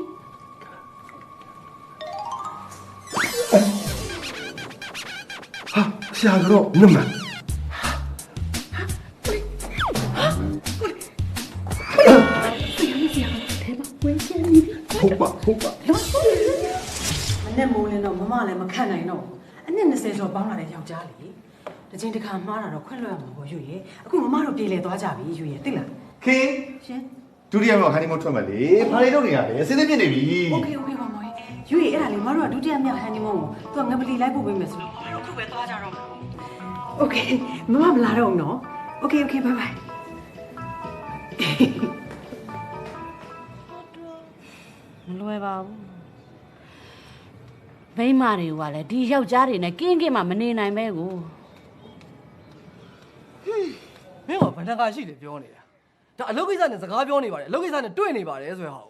S9: ဟာဆရာကတော့နမဟုတ်ပါ
S5: မနဲ့မိုးလင်းတော့မမလည်းမခန့်နိုင်တော့အနှစ်20ကျော်ပေါင်းလာတဲ့ယောက်ျားလေတစ်ချိန်တစ်ခါမှားတာတော့ခွင့်လွှတ်ရမှာပေါ့ယူရဲ့အခုမမတို့ပြေလည်သွားကြပြီယူရဲ့သိလား
S9: ခင်
S5: ရှင်
S9: ဒုတိယမြောက်ဟန်နီမွန်းထွက်မယ်လေဘာတွေလုပ်နေရလဲစဉ်းစားပြနေပြီ
S5: โอเคပါမောင်ယူရဲ့အဲ့ဒါလေမတို့ကဒုတိယမြောက်ဟန်နီမွန်းကိုသူကငပလီလိုက်ပို့ပေးမယ်ဆိုတော့မတို့ခုပဲသွားကြတော့မှာโอเคမမမလာတော့ဘူးနော်โอเคဘိုင်ဘိုင်
S2: မလွယ်ပါဘူးမိမတွေကလည်းဒီယောက်ျားတွေနဲ့ကင်းမှမနေနိုင်ပဲကို
S14: မင်းကဘဏ္ဍာရှိတယ်ပြောနေတာဒါအလုပ်ကိစ္စနဲ့စကားပြောနေပါတယ်အလုပ်ကိစ္စနဲ့တွေ့နေပါတယ်ဆိုရဟာ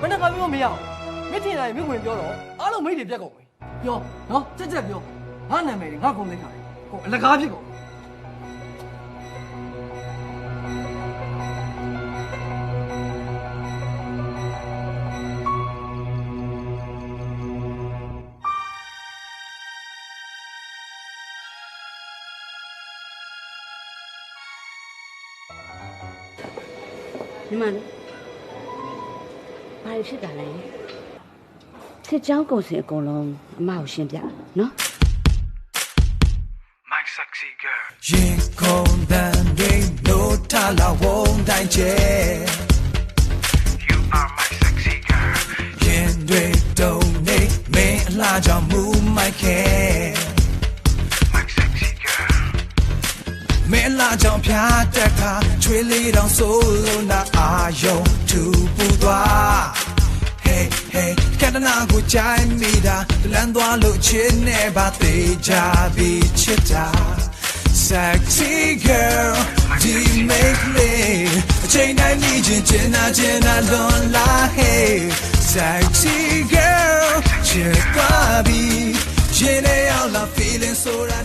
S14: ဘဏ္ဍာပြောမရအောင်မင်းထင်တိုင်းမင်းဝင်ပြောတော့အားလုံးမိတ်တွေပြတ်ကုန်ပြီပြောနော်ကြက်ပြောငါနာမည်တွေငါကုန်သိခါတယ်ကိုအလကားဖြစ်ကုန်
S2: ဒီမှာဘာဖြစ်တာလဲစစ်ကြောင်းကုန်စင်အကုန်လုံးအမကိုရှင်းပြနော်
S12: My sexy girl ရင်ကုန်တန်တွေနိုးထလာဝုန်းတိုင်းကျဲ You are my sexy girl ရင်တွေတုံနေမင်းအလားကြောင့်မူမိုက်ခဲမဲလာကြောင်ဖြာတက်ခါချွေးလေးတောင်ဆိုလို့နာအာယုံသူပူသွား Hey hey ကတနာကိုကြိုင်မိတာလမ်းသွားလို့ချစ်နေပါသေးကြပြီးချစ်တာ Sexy girl do you make me အချိန်တိုင်းနေချင်းနာလွန်လာ Hey sexy girl ချစ်ပါပြီရင်ထဲရောက်လာ feeling so that